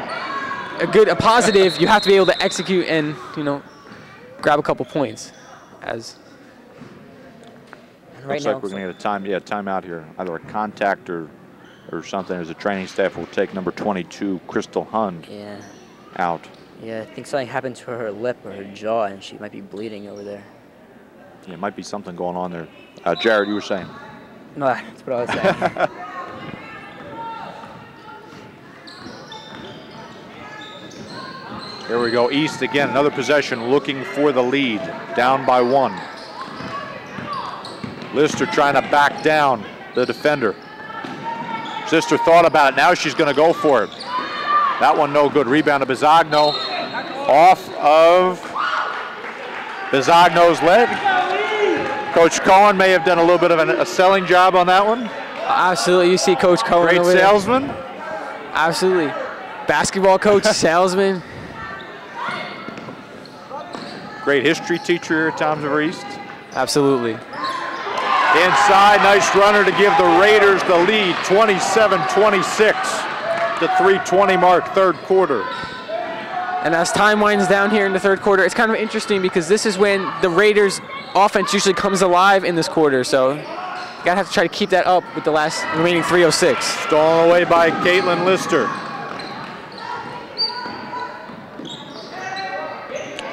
a positive, you have to be able to execute and, grab a couple points. Looks like we're going to get a timeout here. Either a contact or something, as the training staff will take number 22, Crystal Hun, out. Yeah, I think something happened to her lip or her jaw, and she might be bleeding over there. Yeah, it might be something going on there. Jared, you were saying? No, that's what I was saying. Here we go, East again, another possession, looking for the lead, down by 1. Lister trying to back down the defender. Sister thought about it, now she's going to go for it. That one no good. Rebound to Bisogno. Off of Bisogno's leg. Coach Cohen may have done a little bit of a selling job on that one. Absolutely, you see Coach Cohen. Great salesman. Absolutely. Basketball coach, salesman. Great history teacher here at Toms River East. Absolutely. Inside, nice runner to give the Raiders the lead, 27-26. The 3:20 mark, third quarter. And as time winds down here in the third quarter, it's kind of interesting because this is when the Raiders' offense usually comes alive in this quarter. So you gotta have to try to keep that up with the remaining 3:06. Stolen away by Caitlin Lister.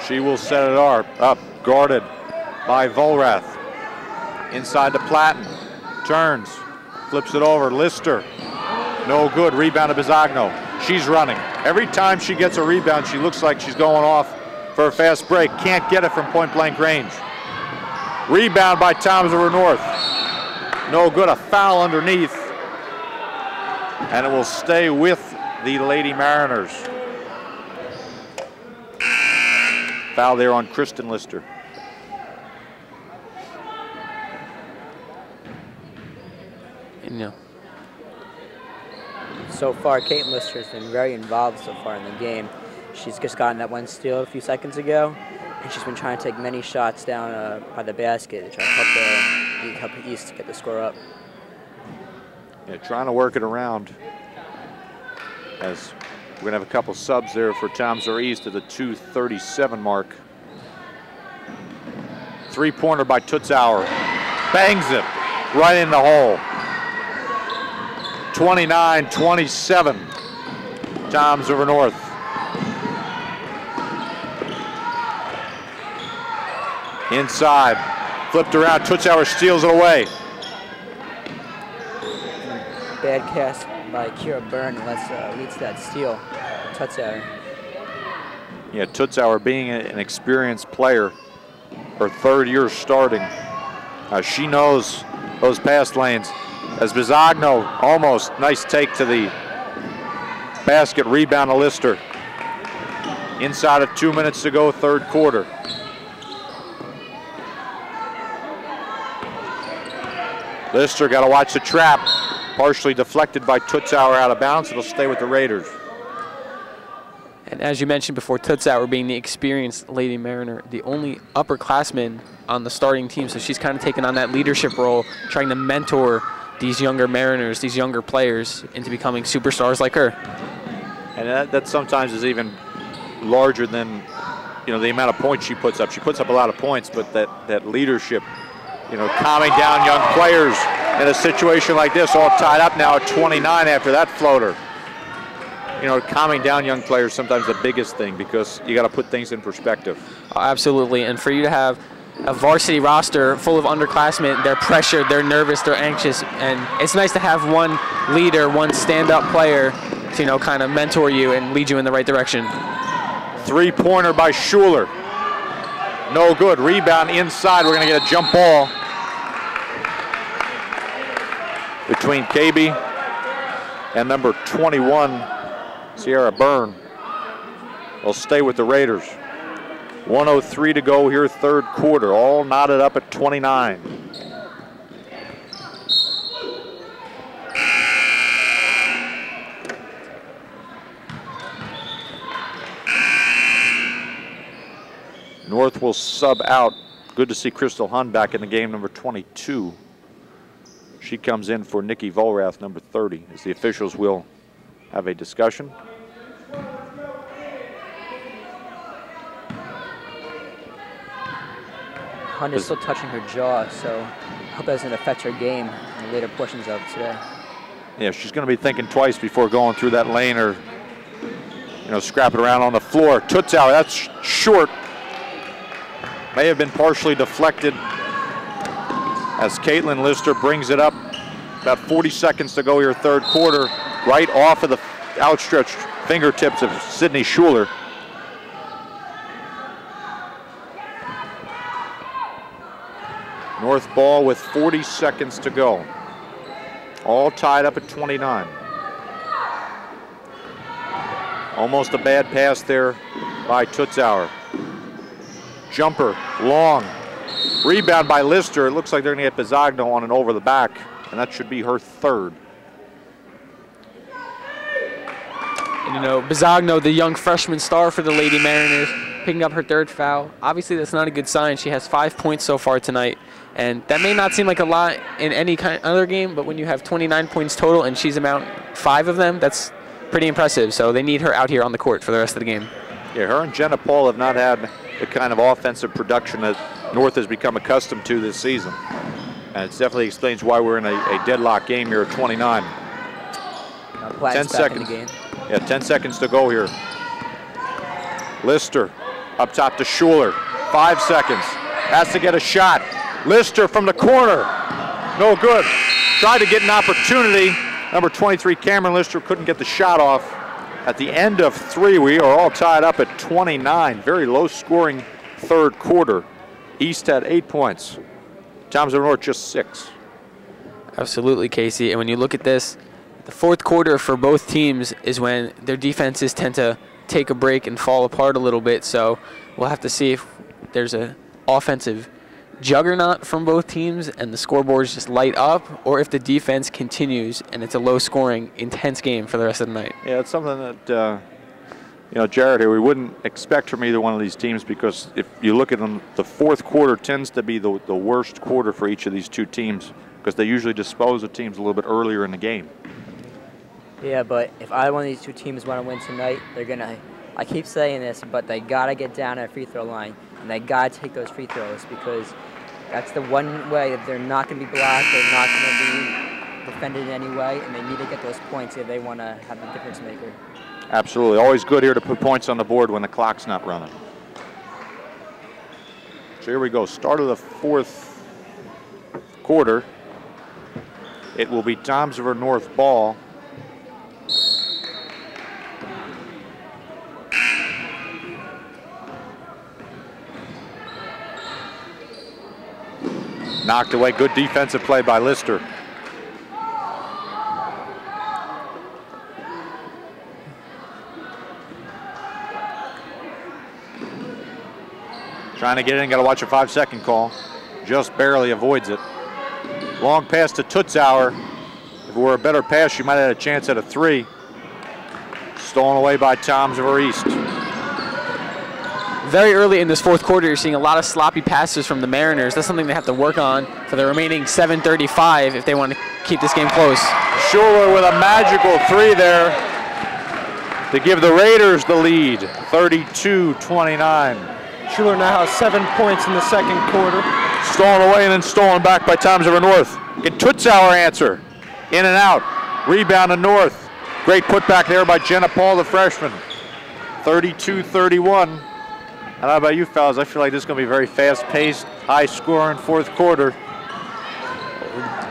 She will set it up, guarded by Volrath. Inside to Platten, turns, flips it over, Lister. No good, rebound to Bisogno. She's running. Every time she gets a rebound, she looks like she's going off for a fast break. Can't get it from point-blank range. Rebound by Toms River North. No good, a foul underneath. And it will stay with the Lady Mariners. Foul there on Kristen Lister. So far, Caitlin Lister has been very involved so far in the game. She's just gotten that one steal a few seconds ago, and she's been trying to take many shots down by the basket to try to help the East to get the score up. Yeah, trying to work it around. As we're going to have a couple subs there for Toms River East at the 2:37 mark. Three-pointer by Tutzauer. Bangs it right in the hole. 29-27, Toms River North. Inside, flipped around, Tutzauer steals it away. Bad cast by Kira Byrne leads to that steal, Tutzauer. Yeah, Tutzauer being an experienced player, her third year starting. She knows those pass lanes. As Bisogno, almost nice take to the basket, rebound to Lister. Inside of 2 minutes to go, third quarter. Lister got to watch the trap. Partially deflected by Tutzauer out of bounds. It'll stay with the Raiders. And as you mentioned before, Tutzauer being the experienced Lady Mariner, the only upperclassman on the starting team, so she's kind of taken on that leadership role, trying to mentor these younger Mariners, these younger players, into becoming superstars like her. And that sometimes is even larger than, the amount of points she puts up. She puts up a lot of points, but that leadership, calming down young players in a situation like this, all tied up now at 29 after that floater. Calming down young players is sometimes the biggest thing, because you got to put things in perspective. Oh, absolutely, and for you to have a varsity roster full of underclassmen, they're pressured, they're nervous, they're anxious, and it's nice to have one leader, one stand-up player to, kind of mentor you and lead you in the right direction. Three-pointer by Schuler. No good. Rebound inside. We're going to get a jump ball between KB and number 21, Sierra Byrne. Will stay with the Raiders. 1:03 to go here, third quarter. All knotted up at 29. North will sub out. Good to see Crystal Hunn back in the game, number 22. She comes in for Nikki Volrath, number 30, as the officials will have a discussion. Hunn is still touching her jaw, so I hope that doesn't affect her game in the later portions of today. Yeah, she's going to be thinking twice before going through that lane or, scrapping around on the floor. Tutzauer, that's short. May have been partially deflected as Caitlin Lister brings it up. About 40 seconds to go here, third quarter, right off of the outstretched fingertips of Sydney Schuler. North ball with 40 seconds to go. All tied up at 29. Almost a bad pass there by Tutzauer. Jumper, long. Rebound by Lister. It looks like they're going to get Bizagno on an over the back, and that should be her third. And Bizagno, the young freshman star for the Lady Mariners, picking up her third foul. Obviously, that's not a good sign. She has 5 points so far tonight, and that may not seem like a lot in any kind of other game, but when you have 29 points total and she's about 5 of them, that's pretty impressive. So they need her out here on the court for the rest of the game. Yeah, her and Jenna Paul have not had the kind of offensive production that North has become accustomed to this season. And it definitely explains why we're in a deadlock game here at 29. 10 seconds. Yeah, 10 seconds to go here. Lister up top to Schuler. 5 seconds. Has to get a shot. Lister from the corner. No good. Tried to get an opportunity. Number 23, Cameron Lister, couldn't get the shot off. At the end of 3, we are all tied up at 29. Very low scoring third quarter. East had 8 points. Thompson North just 6. Absolutely, Casey. And when you look at this, the fourth quarter for both teams is when their defenses tend to take a break and fall apart a little bit. So we'll have to see if there's an offensive juggernaut from both teams and the scoreboards just light up, or if the defense continues and it's a low-scoring, intense game for the rest of the night. Yeah, it's something that, Jared here, we wouldn't expect from either one of these teams, because if you look at them, the fourth quarter tends to be the worst quarter for each of these two teams, because they usually dispose of teams a little bit earlier in the game. Yeah, but if either one of these two teams want to win tonight, they're going to, I keep saying this, but they got to get down at free throw line, and they got to take those free throws, because that's the one way that they're not going to be blocked, they're not going to be defended in any way, and they need to get those points if they want to have the difference maker. Absolutely. Always good here to put points on the board when the clock's not running. So here we go. Start of the fourth quarter. It will be Toms River North ball. Knocked away. Good defensive play by Lister. Trying to get in, got to watch a 5-second call. Just barely avoids it. Long pass to Tutzauer. If it were a better pass, she might have had a chance at a 3. Stolen away by Toms River East. very early in this fourth quarter, you're seeing a lot of sloppy passes from the Mariners. That's something they have to work on for the remaining 7:35 if they want to keep this game close. Schuler with a magical 3 there to give the Raiders the lead, 32-29. Schuler now has 7 points in the second quarter. Stolen away and then stolen back by Toms River North. Can Tutzauer answer? In and out. Rebound to North. Great putback there by Jenna Paul, the freshman. 32-31. And how about you fellas? I feel like this is going to be very fast-paced, high-scoring fourth quarter.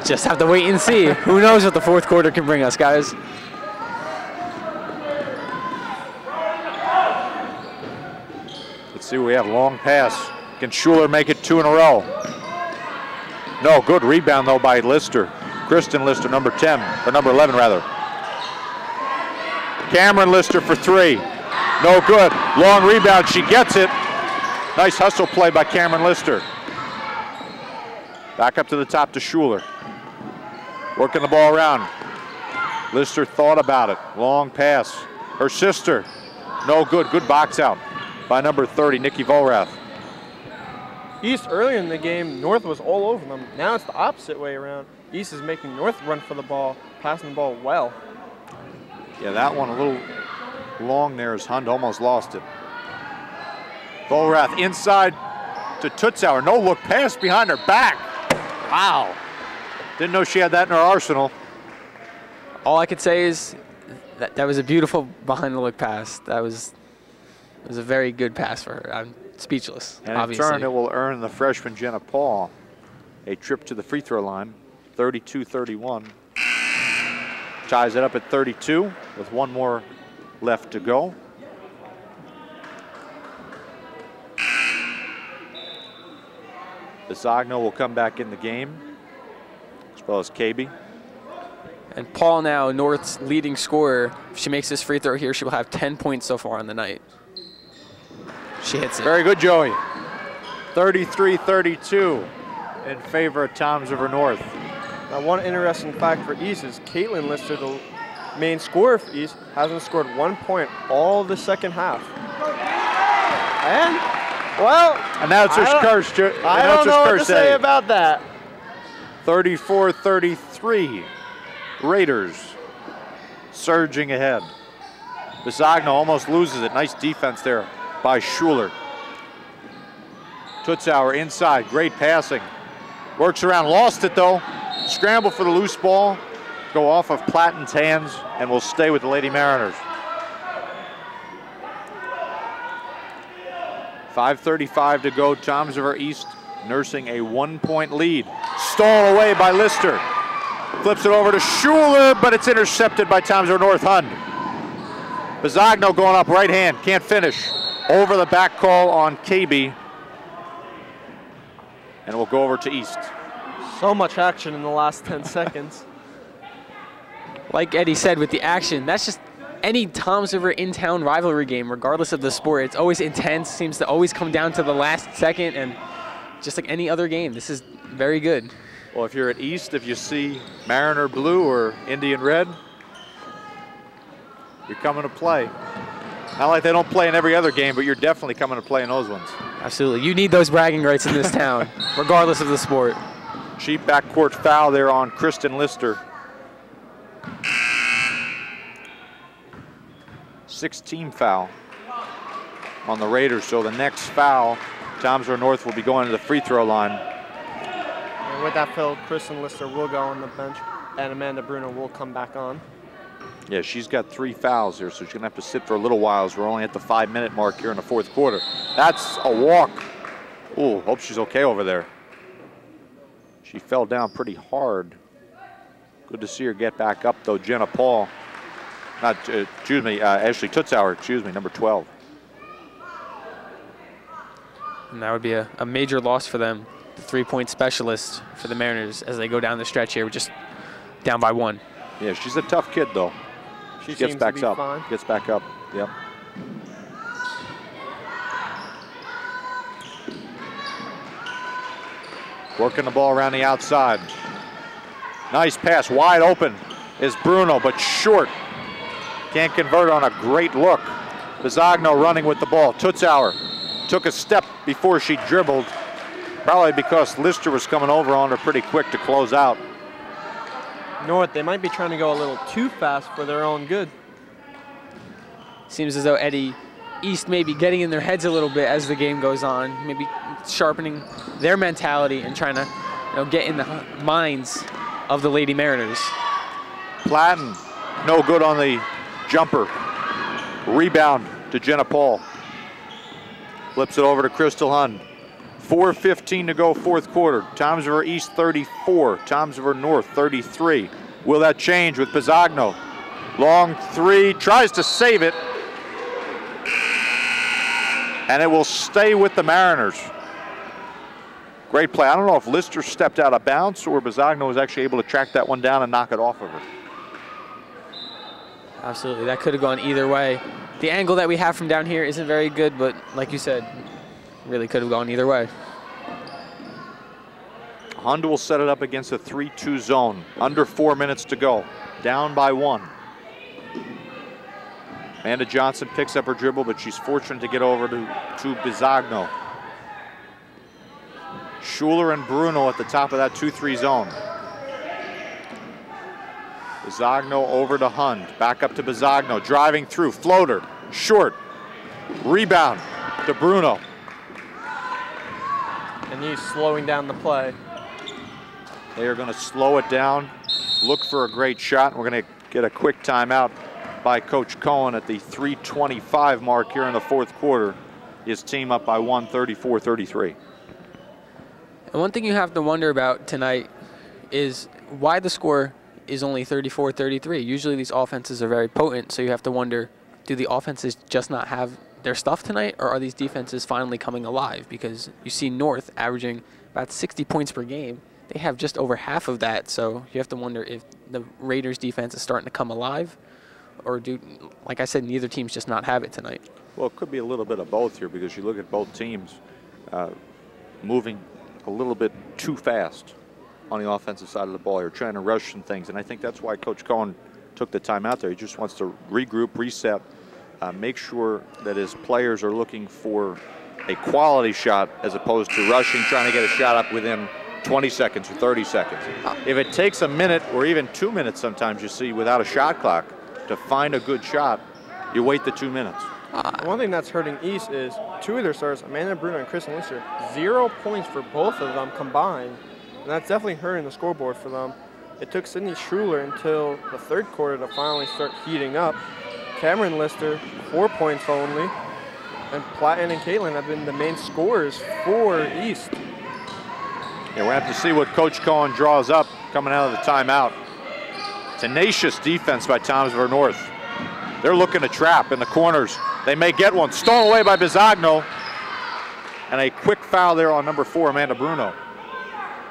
Just have to wait and see. Who knows what the fourth quarter can bring us, guys. Let's see what we have. Long pass. Can Schuler make it 2 in a row? No, good rebound though by Lister. Kristen Lister, number 10, or number 11 rather. Cameron Lister for 3. No good. Long rebound, she gets it. Nice hustle play by Cameron Lister. Back up to the top to Schuler. Working the ball around. Lister thought about it. Long pass. Her sister. No good. Good box out by number 30, Nikki Volrath. East earlier in the game, North was all over them. Now it's the opposite way around. East is making North run for the ball, passing the ball well. Yeah, that one a little long there as Hund almost lost it. Volrath inside to Tutzauer. No look pass behind her back. Wow. Didn't know she had that in her arsenal. All I could say is that was a beautiful behind the look pass. It was a very good pass for her. I'm speechless, and obviously. in turn, it will earn the freshman Jenna Paul a trip to the free throw line, 32-31. Ties it up at 32 with 1 more left to go. Bisogno will come back in the game, as well as KB. And Paul now, North's leading scorer. If she makes this free throw here, she will have 10 points so far on the night. She hits it. Very good, Joey. 33-32 in favor of Toms River North. Now, one interesting fact for East is Caitlin Lister, the main scorer for East, hasn't scored 1 point all the second half. And, well, Announcer's curse. I don't know what to say about that. 34-33. Raiders surging ahead. Bisogno almost loses it. Nice defense there by Schuler. Tutzauer inside, great passing. Works around, lost it though. Scramble for the loose ball. Go off of Platten's hands and will stay with the Lady Mariners. 5:35 to go. Toms River East nursing a 1-point lead. Stolen away by Lister. Flips it over to Schuler, but it's intercepted by Toms River North. Hund. Bisogno going up right hand, can't finish. Over the back call on KB. And we'll go over to East. So much action in the last 10 seconds. Like Eddie said, with the action, that's just any Toms River in-town rivalry game, regardless of the sport. It's always intense, seems to always come down to the last second, and just like any other game, this is very good. Well, if you're at East, if you see Mariner blue or Indian red, you're coming to play. Not like they don't play in every other game, but you're definitely coming to play in those ones. Absolutely. You need those bragging rights in this town, regardless of the sport. Cheap backcourt foul there on Kristen Lister. 16 foul on the Raiders, so the next foul, Toms River North will be going to the free throw line. And with that foul, Kristen Lister will go on the bench, and Amanda Bruno will come back on. Yeah, she's got 3 fouls here, so she's gonna have to sit for a little while as we're only at the 5-minute mark here in the fourth quarter. That's a walk. Ooh, hope she's okay over there. She fell down pretty hard. Good to see her get back up though. Jenna Paul, Ashley Tutzauer, number 12. And that would be a major loss for them, the 3-point specialist for the Mariners as they go down the stretch here, just down by 1. Yeah, she's a tough kid though. She gets back up. Fine. Gets back up. Yep. Working the ball around the outside. Nice pass, wide open is Bruno, but short. Can't convert on a great look. Bisogno running with the ball. Tutzauer took a step before she dribbled, probably because Lister was coming over on her pretty quick to close out. North, they might be trying to go a little too fast for their own good. Seems as though East may be getting in their heads a little bit as the game goes on, maybe sharpening their mentality and trying to get in the minds of the Lady Mariners. Platten, no good on the jumper. Rebound to Jenna Paul. Flips it over to Crystal Hund. 4:15 to go, fourth quarter. Tomsriver East 34, Tomsriver North 33. Will that change with Pizzagno? Long three, tries to save it. And it will stay with the Mariners. Great play. I don't know if Lister stepped out of bounds or Pizzagno was actually able to track that one down and knock it off of her. Absolutely, that could have gone either way. The angle that we have from down here isn't very good, but like you said, really could have gone either way. Hund will set it up against a 3-2 zone. Under 4 minutes to go. Down by 1. Amanda Johnson picks up her dribble, but she's fortunate to get over to Pizzagno. Schuler and Bruno at the top of that 2-3 zone. Pizzagno over to Hund. Back up to Pizzagno. Driving through. Floater. Short. Rebound to Bruno. And he's slowing down the play. They are going to slow it down, look for a great shot, and we're going to get a quick timeout by Coach Cohen at the 3:25 mark here in the fourth quarter. His team up by 1, 34-33. And one thing you have to wonder about tonight is why the score is only 34-33. Usually these offenses are very potent, so you have to wonder, do the offenses just not have their stuff tonight, or are these defenses finally coming alive? Because you see North averaging about 60 points per game. They have just over half of that, so you have to wonder if the Raiders defense is starting to come alive, or do, like I said, neither team's just not have it tonight. Well, it could be a little bit of both here, because you look at both teams moving a little bit too fast on the offensive side of the ball. You're trying to rush some things, and I think that's why Coach Cohen took the time out there. He just wants to regroup, reset, make sure that his players are looking for a quality shot as opposed to rushing, trying to get a shot up within 20 seconds or 30 seconds. If it takes a minute or even 2 minutes sometimes, you see, without a shot clock, to find a good shot, you wait the 2 minutes. One thing that's hurting East is two of their stars, Amanda Bruno and Kristen Lister, 0 points for both of them combined. And that's definitely hurting the scoreboard for them. It took Sydney Schuler until the third quarter to finally start heating up. Cameron Lister, 4 points only. And Platten and Caitlin have been the main scorers for East. Yeah, we'll have to see what Coach Cohen draws up coming out of the timeout. Tenacious defense by Tomsriver North. They're looking to trap in the corners. They may get one. Stolen away by Pizzagno. And a quick foul there on number 4, Amanda Bruno.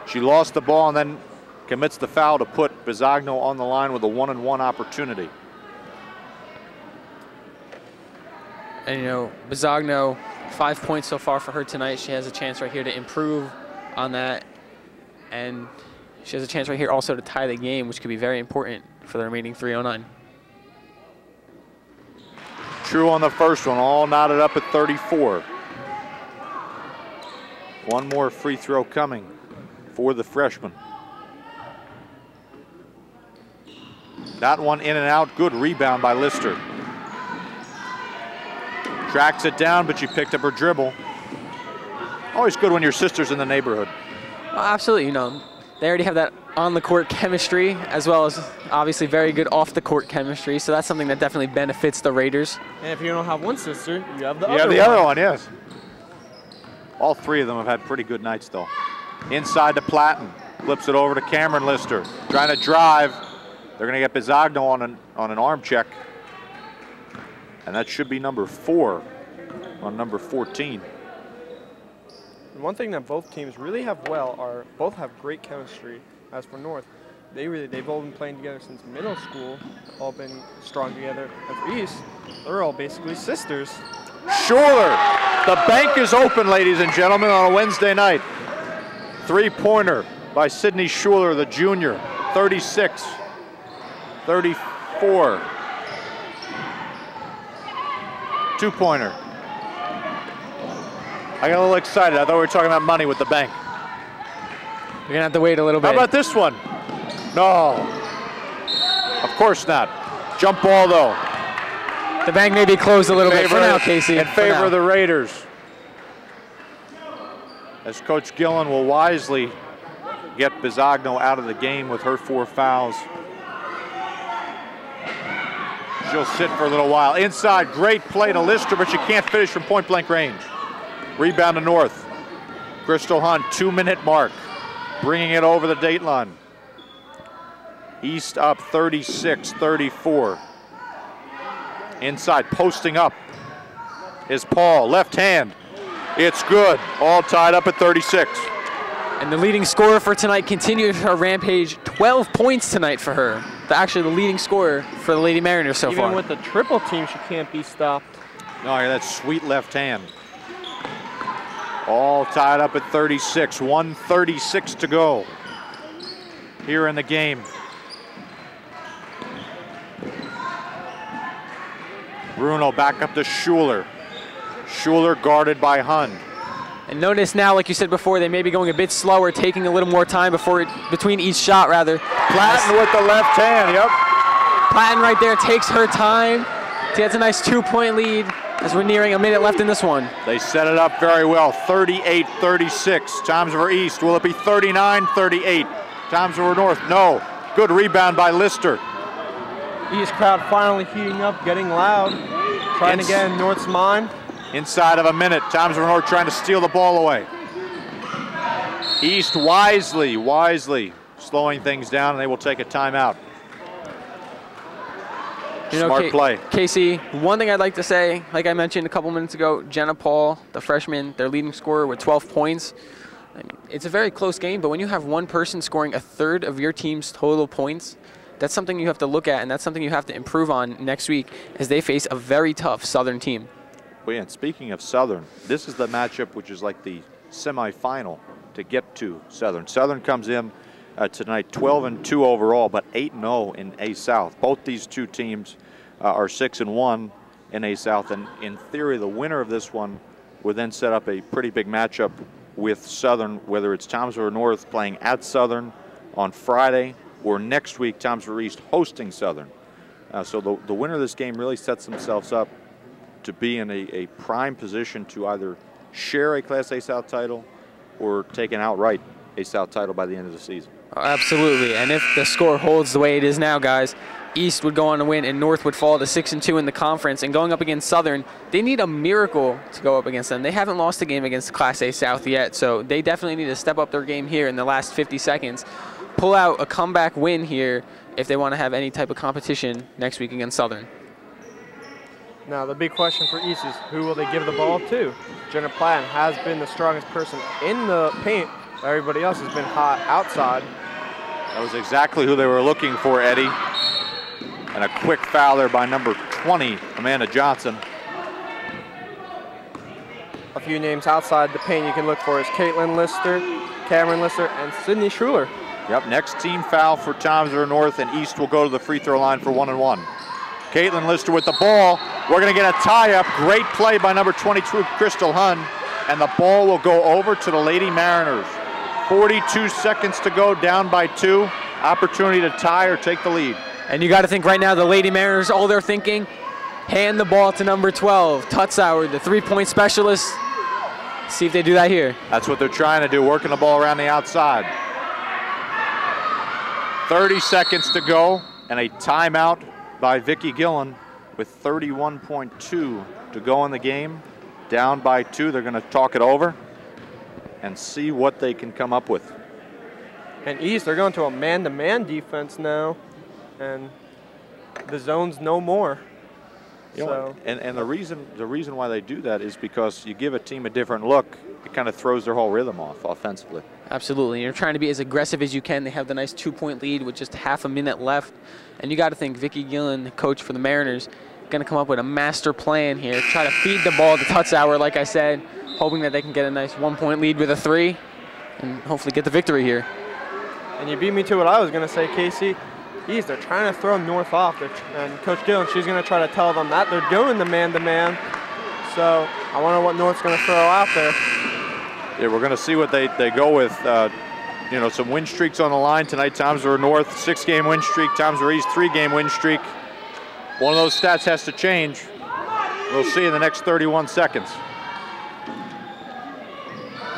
She lost the ball and then commits the foul to put Pizzagno on the line with a 1-on-1 opportunity. And Pizzagno, 5 points so far for her tonight. She has a chance right here to improve on that. And she has a chance right here also to tie the game, which could be very important for the remaining 3:09. True on the first one, all knotted up at 34. One more free throw coming for the freshman. That one in and out, good rebound by Lister. Tracks it down, but she picked up her dribble. Always good when your sister's in the neighborhood. Well, absolutely, they already have that on-the-court chemistry, as well as obviously very good off-the-court chemistry, so that's something that definitely benefits the Raiders. And if you don't have one sister, you have the other one. You have the other one, yes. All three of them have had pretty good nights, though. Inside to Platten, flips it over to Cameron Lister, trying to drive. They're going to get Pizzagno on an arm check, and that should be number 4 on number 14. And one thing that both teams really have well are both have great chemistry. As for North, they've all been playing together since middle school, all been strong together. And for East, they're all basically sisters. Schuler, the bank is open, ladies and gentlemen, on a Wednesday night. Three-pointer by Sydney Schuler, the junior, 36, 34. Two-pointer. I got a little excited. I thought we were talking about money with the bank. You're going to have to wait a little bit. How about this one? No. Of course not. Jump ball, though. The bank may be closed a little bit for now, Casey. In favor of the Raiders. As Coach Gillen will wisely get Bisogno out of the game with her 4 fouls. She'll sit for a little while. Inside, great play to Lister, but she can't finish from point-blank range. Rebound to North. Crystal Hunt, 2-minute mark, bringing it over the date line. East up 36-34. Inside, posting up is Paul, left hand. It's good, all tied up at 36. And the leading scorer for tonight continued her rampage. 12 points tonight for her. Actually, the leading scorer for the Lady Mariners so far. Even with the triple team, she can't be stopped. No, that sweet left hand. All tied up at 36. 1:36 to go here in the game. Bruno back up to Schuler. Schuler guarded by Hund. And notice now, like you said before, they may be going a bit slower, taking a little more time between each shot, rather. Platten with the left hand, yep. Platten right there takes her time. She gets a nice 2-point lead as we're nearing a minute left in this one. They set it up very well, 38-36. Times over East, will it be 39-38? Times over North, no. Good rebound by Lister. East crowd finally heating up, getting loud. Trying to get in North's mind. Inside of a minute, Times over North trying to steal the ball away. East wisely slowing things down, and they will take a timeout. Smart play. Casey, one thing I'd like to say, like I mentioned a couple minutes ago, Jenna Paul, the freshman, their leading scorer with 12 points. It's a very close game, but when you have one person scoring a third of your team's total points, that's something you have to look at, and that's something you have to improve on next week as they face a very tough Southern team. Well, yeah, and speaking of Southern, this is the matchup which is like the semifinal to get to Southern. Southern comes in tonight 12-2 overall, but 8-0 in A South. Both these two teams are 6-1 in A South, and in theory, the winner of this one would then set up a pretty big matchup with Southern, whether it's Toms River North playing at Southern on Friday or next week, Toms River East hosting Southern. So the winner of this game really sets themselves up to be in a prime position to either share a Class A South title or take an outright A South title by the end of the season. Absolutely, and if the score holds the way it is now, guys, East would go on to win and North would fall to 6-2 in the conference. And going up against Southern, they need a miracle to go up against them. They haven't lost a game against Class A South yet, so they definitely need to step up their game here in the last 50 seconds. Pull out a comeback win here if they want to have any type of competition next week against Southern. Now, the big question for East is who will they give the ball to? Jenna Platten has been the strongest person in the paint. Everybody else has been hot outside. That was exactly who they were looking for, Eddie. And a quick foul there by number 20, Amanda Johnson. A few names outside the paint you can look for is Caitlin Lister, Cameron Lister, and Sydney Schuler. Yep, next team foul for Toms River North, and East will go to the free throw line for 1-1. Caitlin Lister with the ball. We're going to get a tie-up. Great play by number 22, Crystal Hun, and the ball will go over to the Lady Mariners. 42 seconds to go, down by 2. Opportunity to tie or take the lead. And you got to think right now, the Lady Mariners, all they're thinking, hand the ball to number 12, Tutzauer, the three-point specialist. See if they do that here. That's what they're trying to do, working the ball around the outside. 30 seconds to go, and a timeout by Vicki Gillen with 31.2 to go in the game. Down by 2, they're going to talk it over and see what they can come up with. And East, they're going to a man-to-man defense now, and the zone's no more. You know, and the reason why they do that is because you give a team a different look. It kind of throws their whole rhythm off offensively. Absolutely. You're trying to be as aggressive as you can. They have the nice 2-point lead with just half a minute left. And you got to think Vicki Gillen, the coach for the Mariners, going to come up with a master plan here. Try to feed the ball to Tutzauer, like I said, hoping that they can get a nice 1-point lead with a 3 and hopefully get the victory here. And you beat me to what I was going to say, Casey. East, they're trying to throw North off. And Coach Gillen, she's going to try to tell them that they're doing the man-to-man. So I wonder what North's going to throw out there. Yeah, we're going to see what they go with. You know, some win streaks on the line tonight. Toms River North 6-game win streak. Toms River East 3-game win streak. One of those stats has to change. We'll see in the next 31 seconds.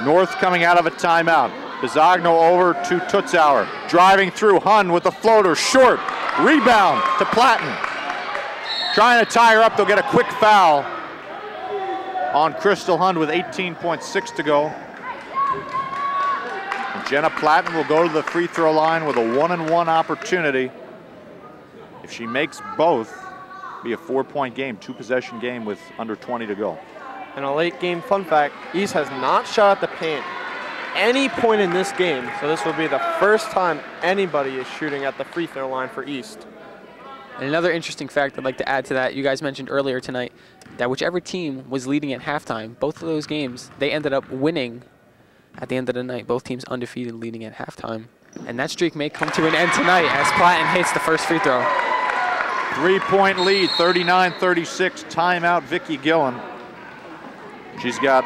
North coming out of a timeout. Bizogno over to Tutzauer. Driving through, Hun with the floater, short. Rebound to Platten. Trying to tie her up, they'll get a quick foul on Crystal Hun with 18.6 to go. And Jenna Platten will go to the free throw line with a 1-and-1 opportunity. If she makes both, it'll be a 4-point game, 2-possession game with under 20 to go. And a late game fun fact, East has not shot at the paint any point in this game, so this will be the first time anybody is shooting at the free throw line for East. And another interesting fact I'd like to add to that, you guys mentioned earlier tonight that whichever team was leading at halftime, both of those games, they ended up winning at the end of the night. Both teams undefeated leading at halftime. And that streak may come to an end tonight as Platten hits the first free throw. 3-point lead, 39-36, timeout Vicki Gillen. She's got...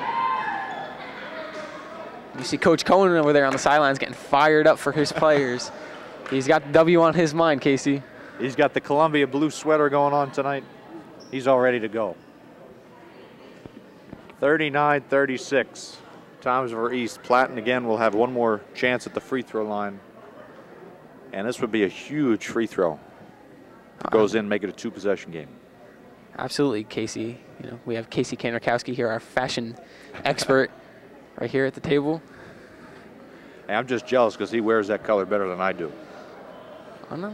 You see Coach Cohen over there on the sidelines getting fired up for his players. He's got the W on his mind, Casey. He's got the Columbia blue sweater going on tonight. He's all ready to go. 39-36. Toms River East. Platten again will have one more chance at the free throw line. And this would be a huge free throw. Goes in, make it a 2-possession game. Absolutely, Casey. You know, we have Casey Kanerkowski here, our fashion expert, right here at the table. Hey, I'm just jealous because he wears that color better than I do. Oh, no.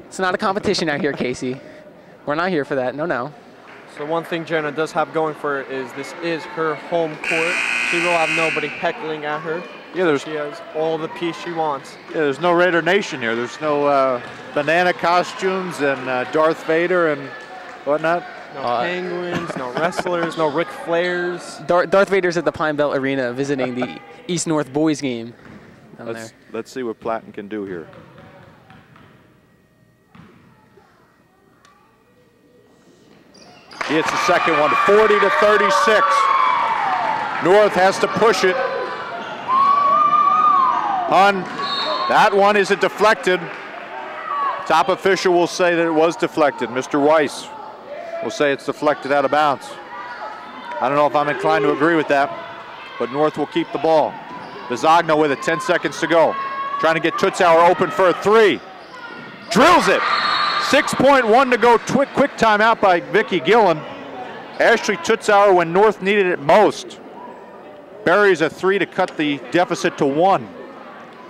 It's not a competition out here, Casey. We're not here for that. No. So one thing Jenna does have going for her is this is her home court. She will have nobody heckling at her. Yeah, she has all the peace she wants. Yeah, there's no Raider Nation here. There's no banana costumes and Darth Vader and whatnot. No penguins, no wrestlers, no Ric Flairs. Darth Vader's at the Pine Belt Arena visiting the East-North boys game down there. Let's see what Platten can do here. She hits the second one, 40-36. North has to push it. Hun, that one isn't deflected. Top official will say that it was deflected. Mr. Weiss will say it's deflected out of bounds. I don't know if I'm inclined to agree with that, but North will keep the ball. Bizogno with it, 10 seconds to go. Trying to get Tutzauer open for a three. Drills it. 6.1 to go, quick timeout by Vicki Gillen. Ashley Tutzauer, when North needed it most, buries a three to cut the deficit to 1.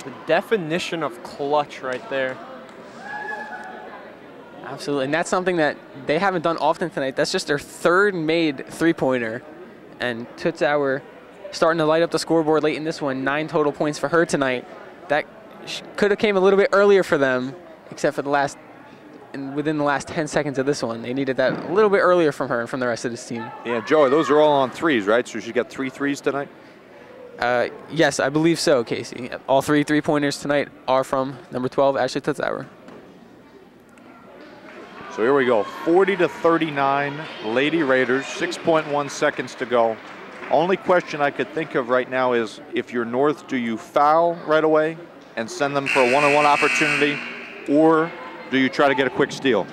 The definition of clutch right there. Absolutely, and that's something that they haven't done often tonight. That's just their third made three-pointer. And Tutzauer starting to light up the scoreboard late in this one. 9 total points for her tonight. That could have came a little bit earlier for them, except for within the last 10 seconds of this one. They needed that a little bit earlier from her and from the rest of this team. Yeah, Joey, those are all on threes, right? So she got 3 threes tonight? Yes, I believe so, Casey. All 3 three-pointers tonight are from number 12, Ashley Tutzauer. So here we go, 40-39, Lady Raiders, 6.1 seconds to go. Only question I could think of right now is if you're North, do you foul right away and send them for a one-on-one opportunity, or do you try to get a quick steal?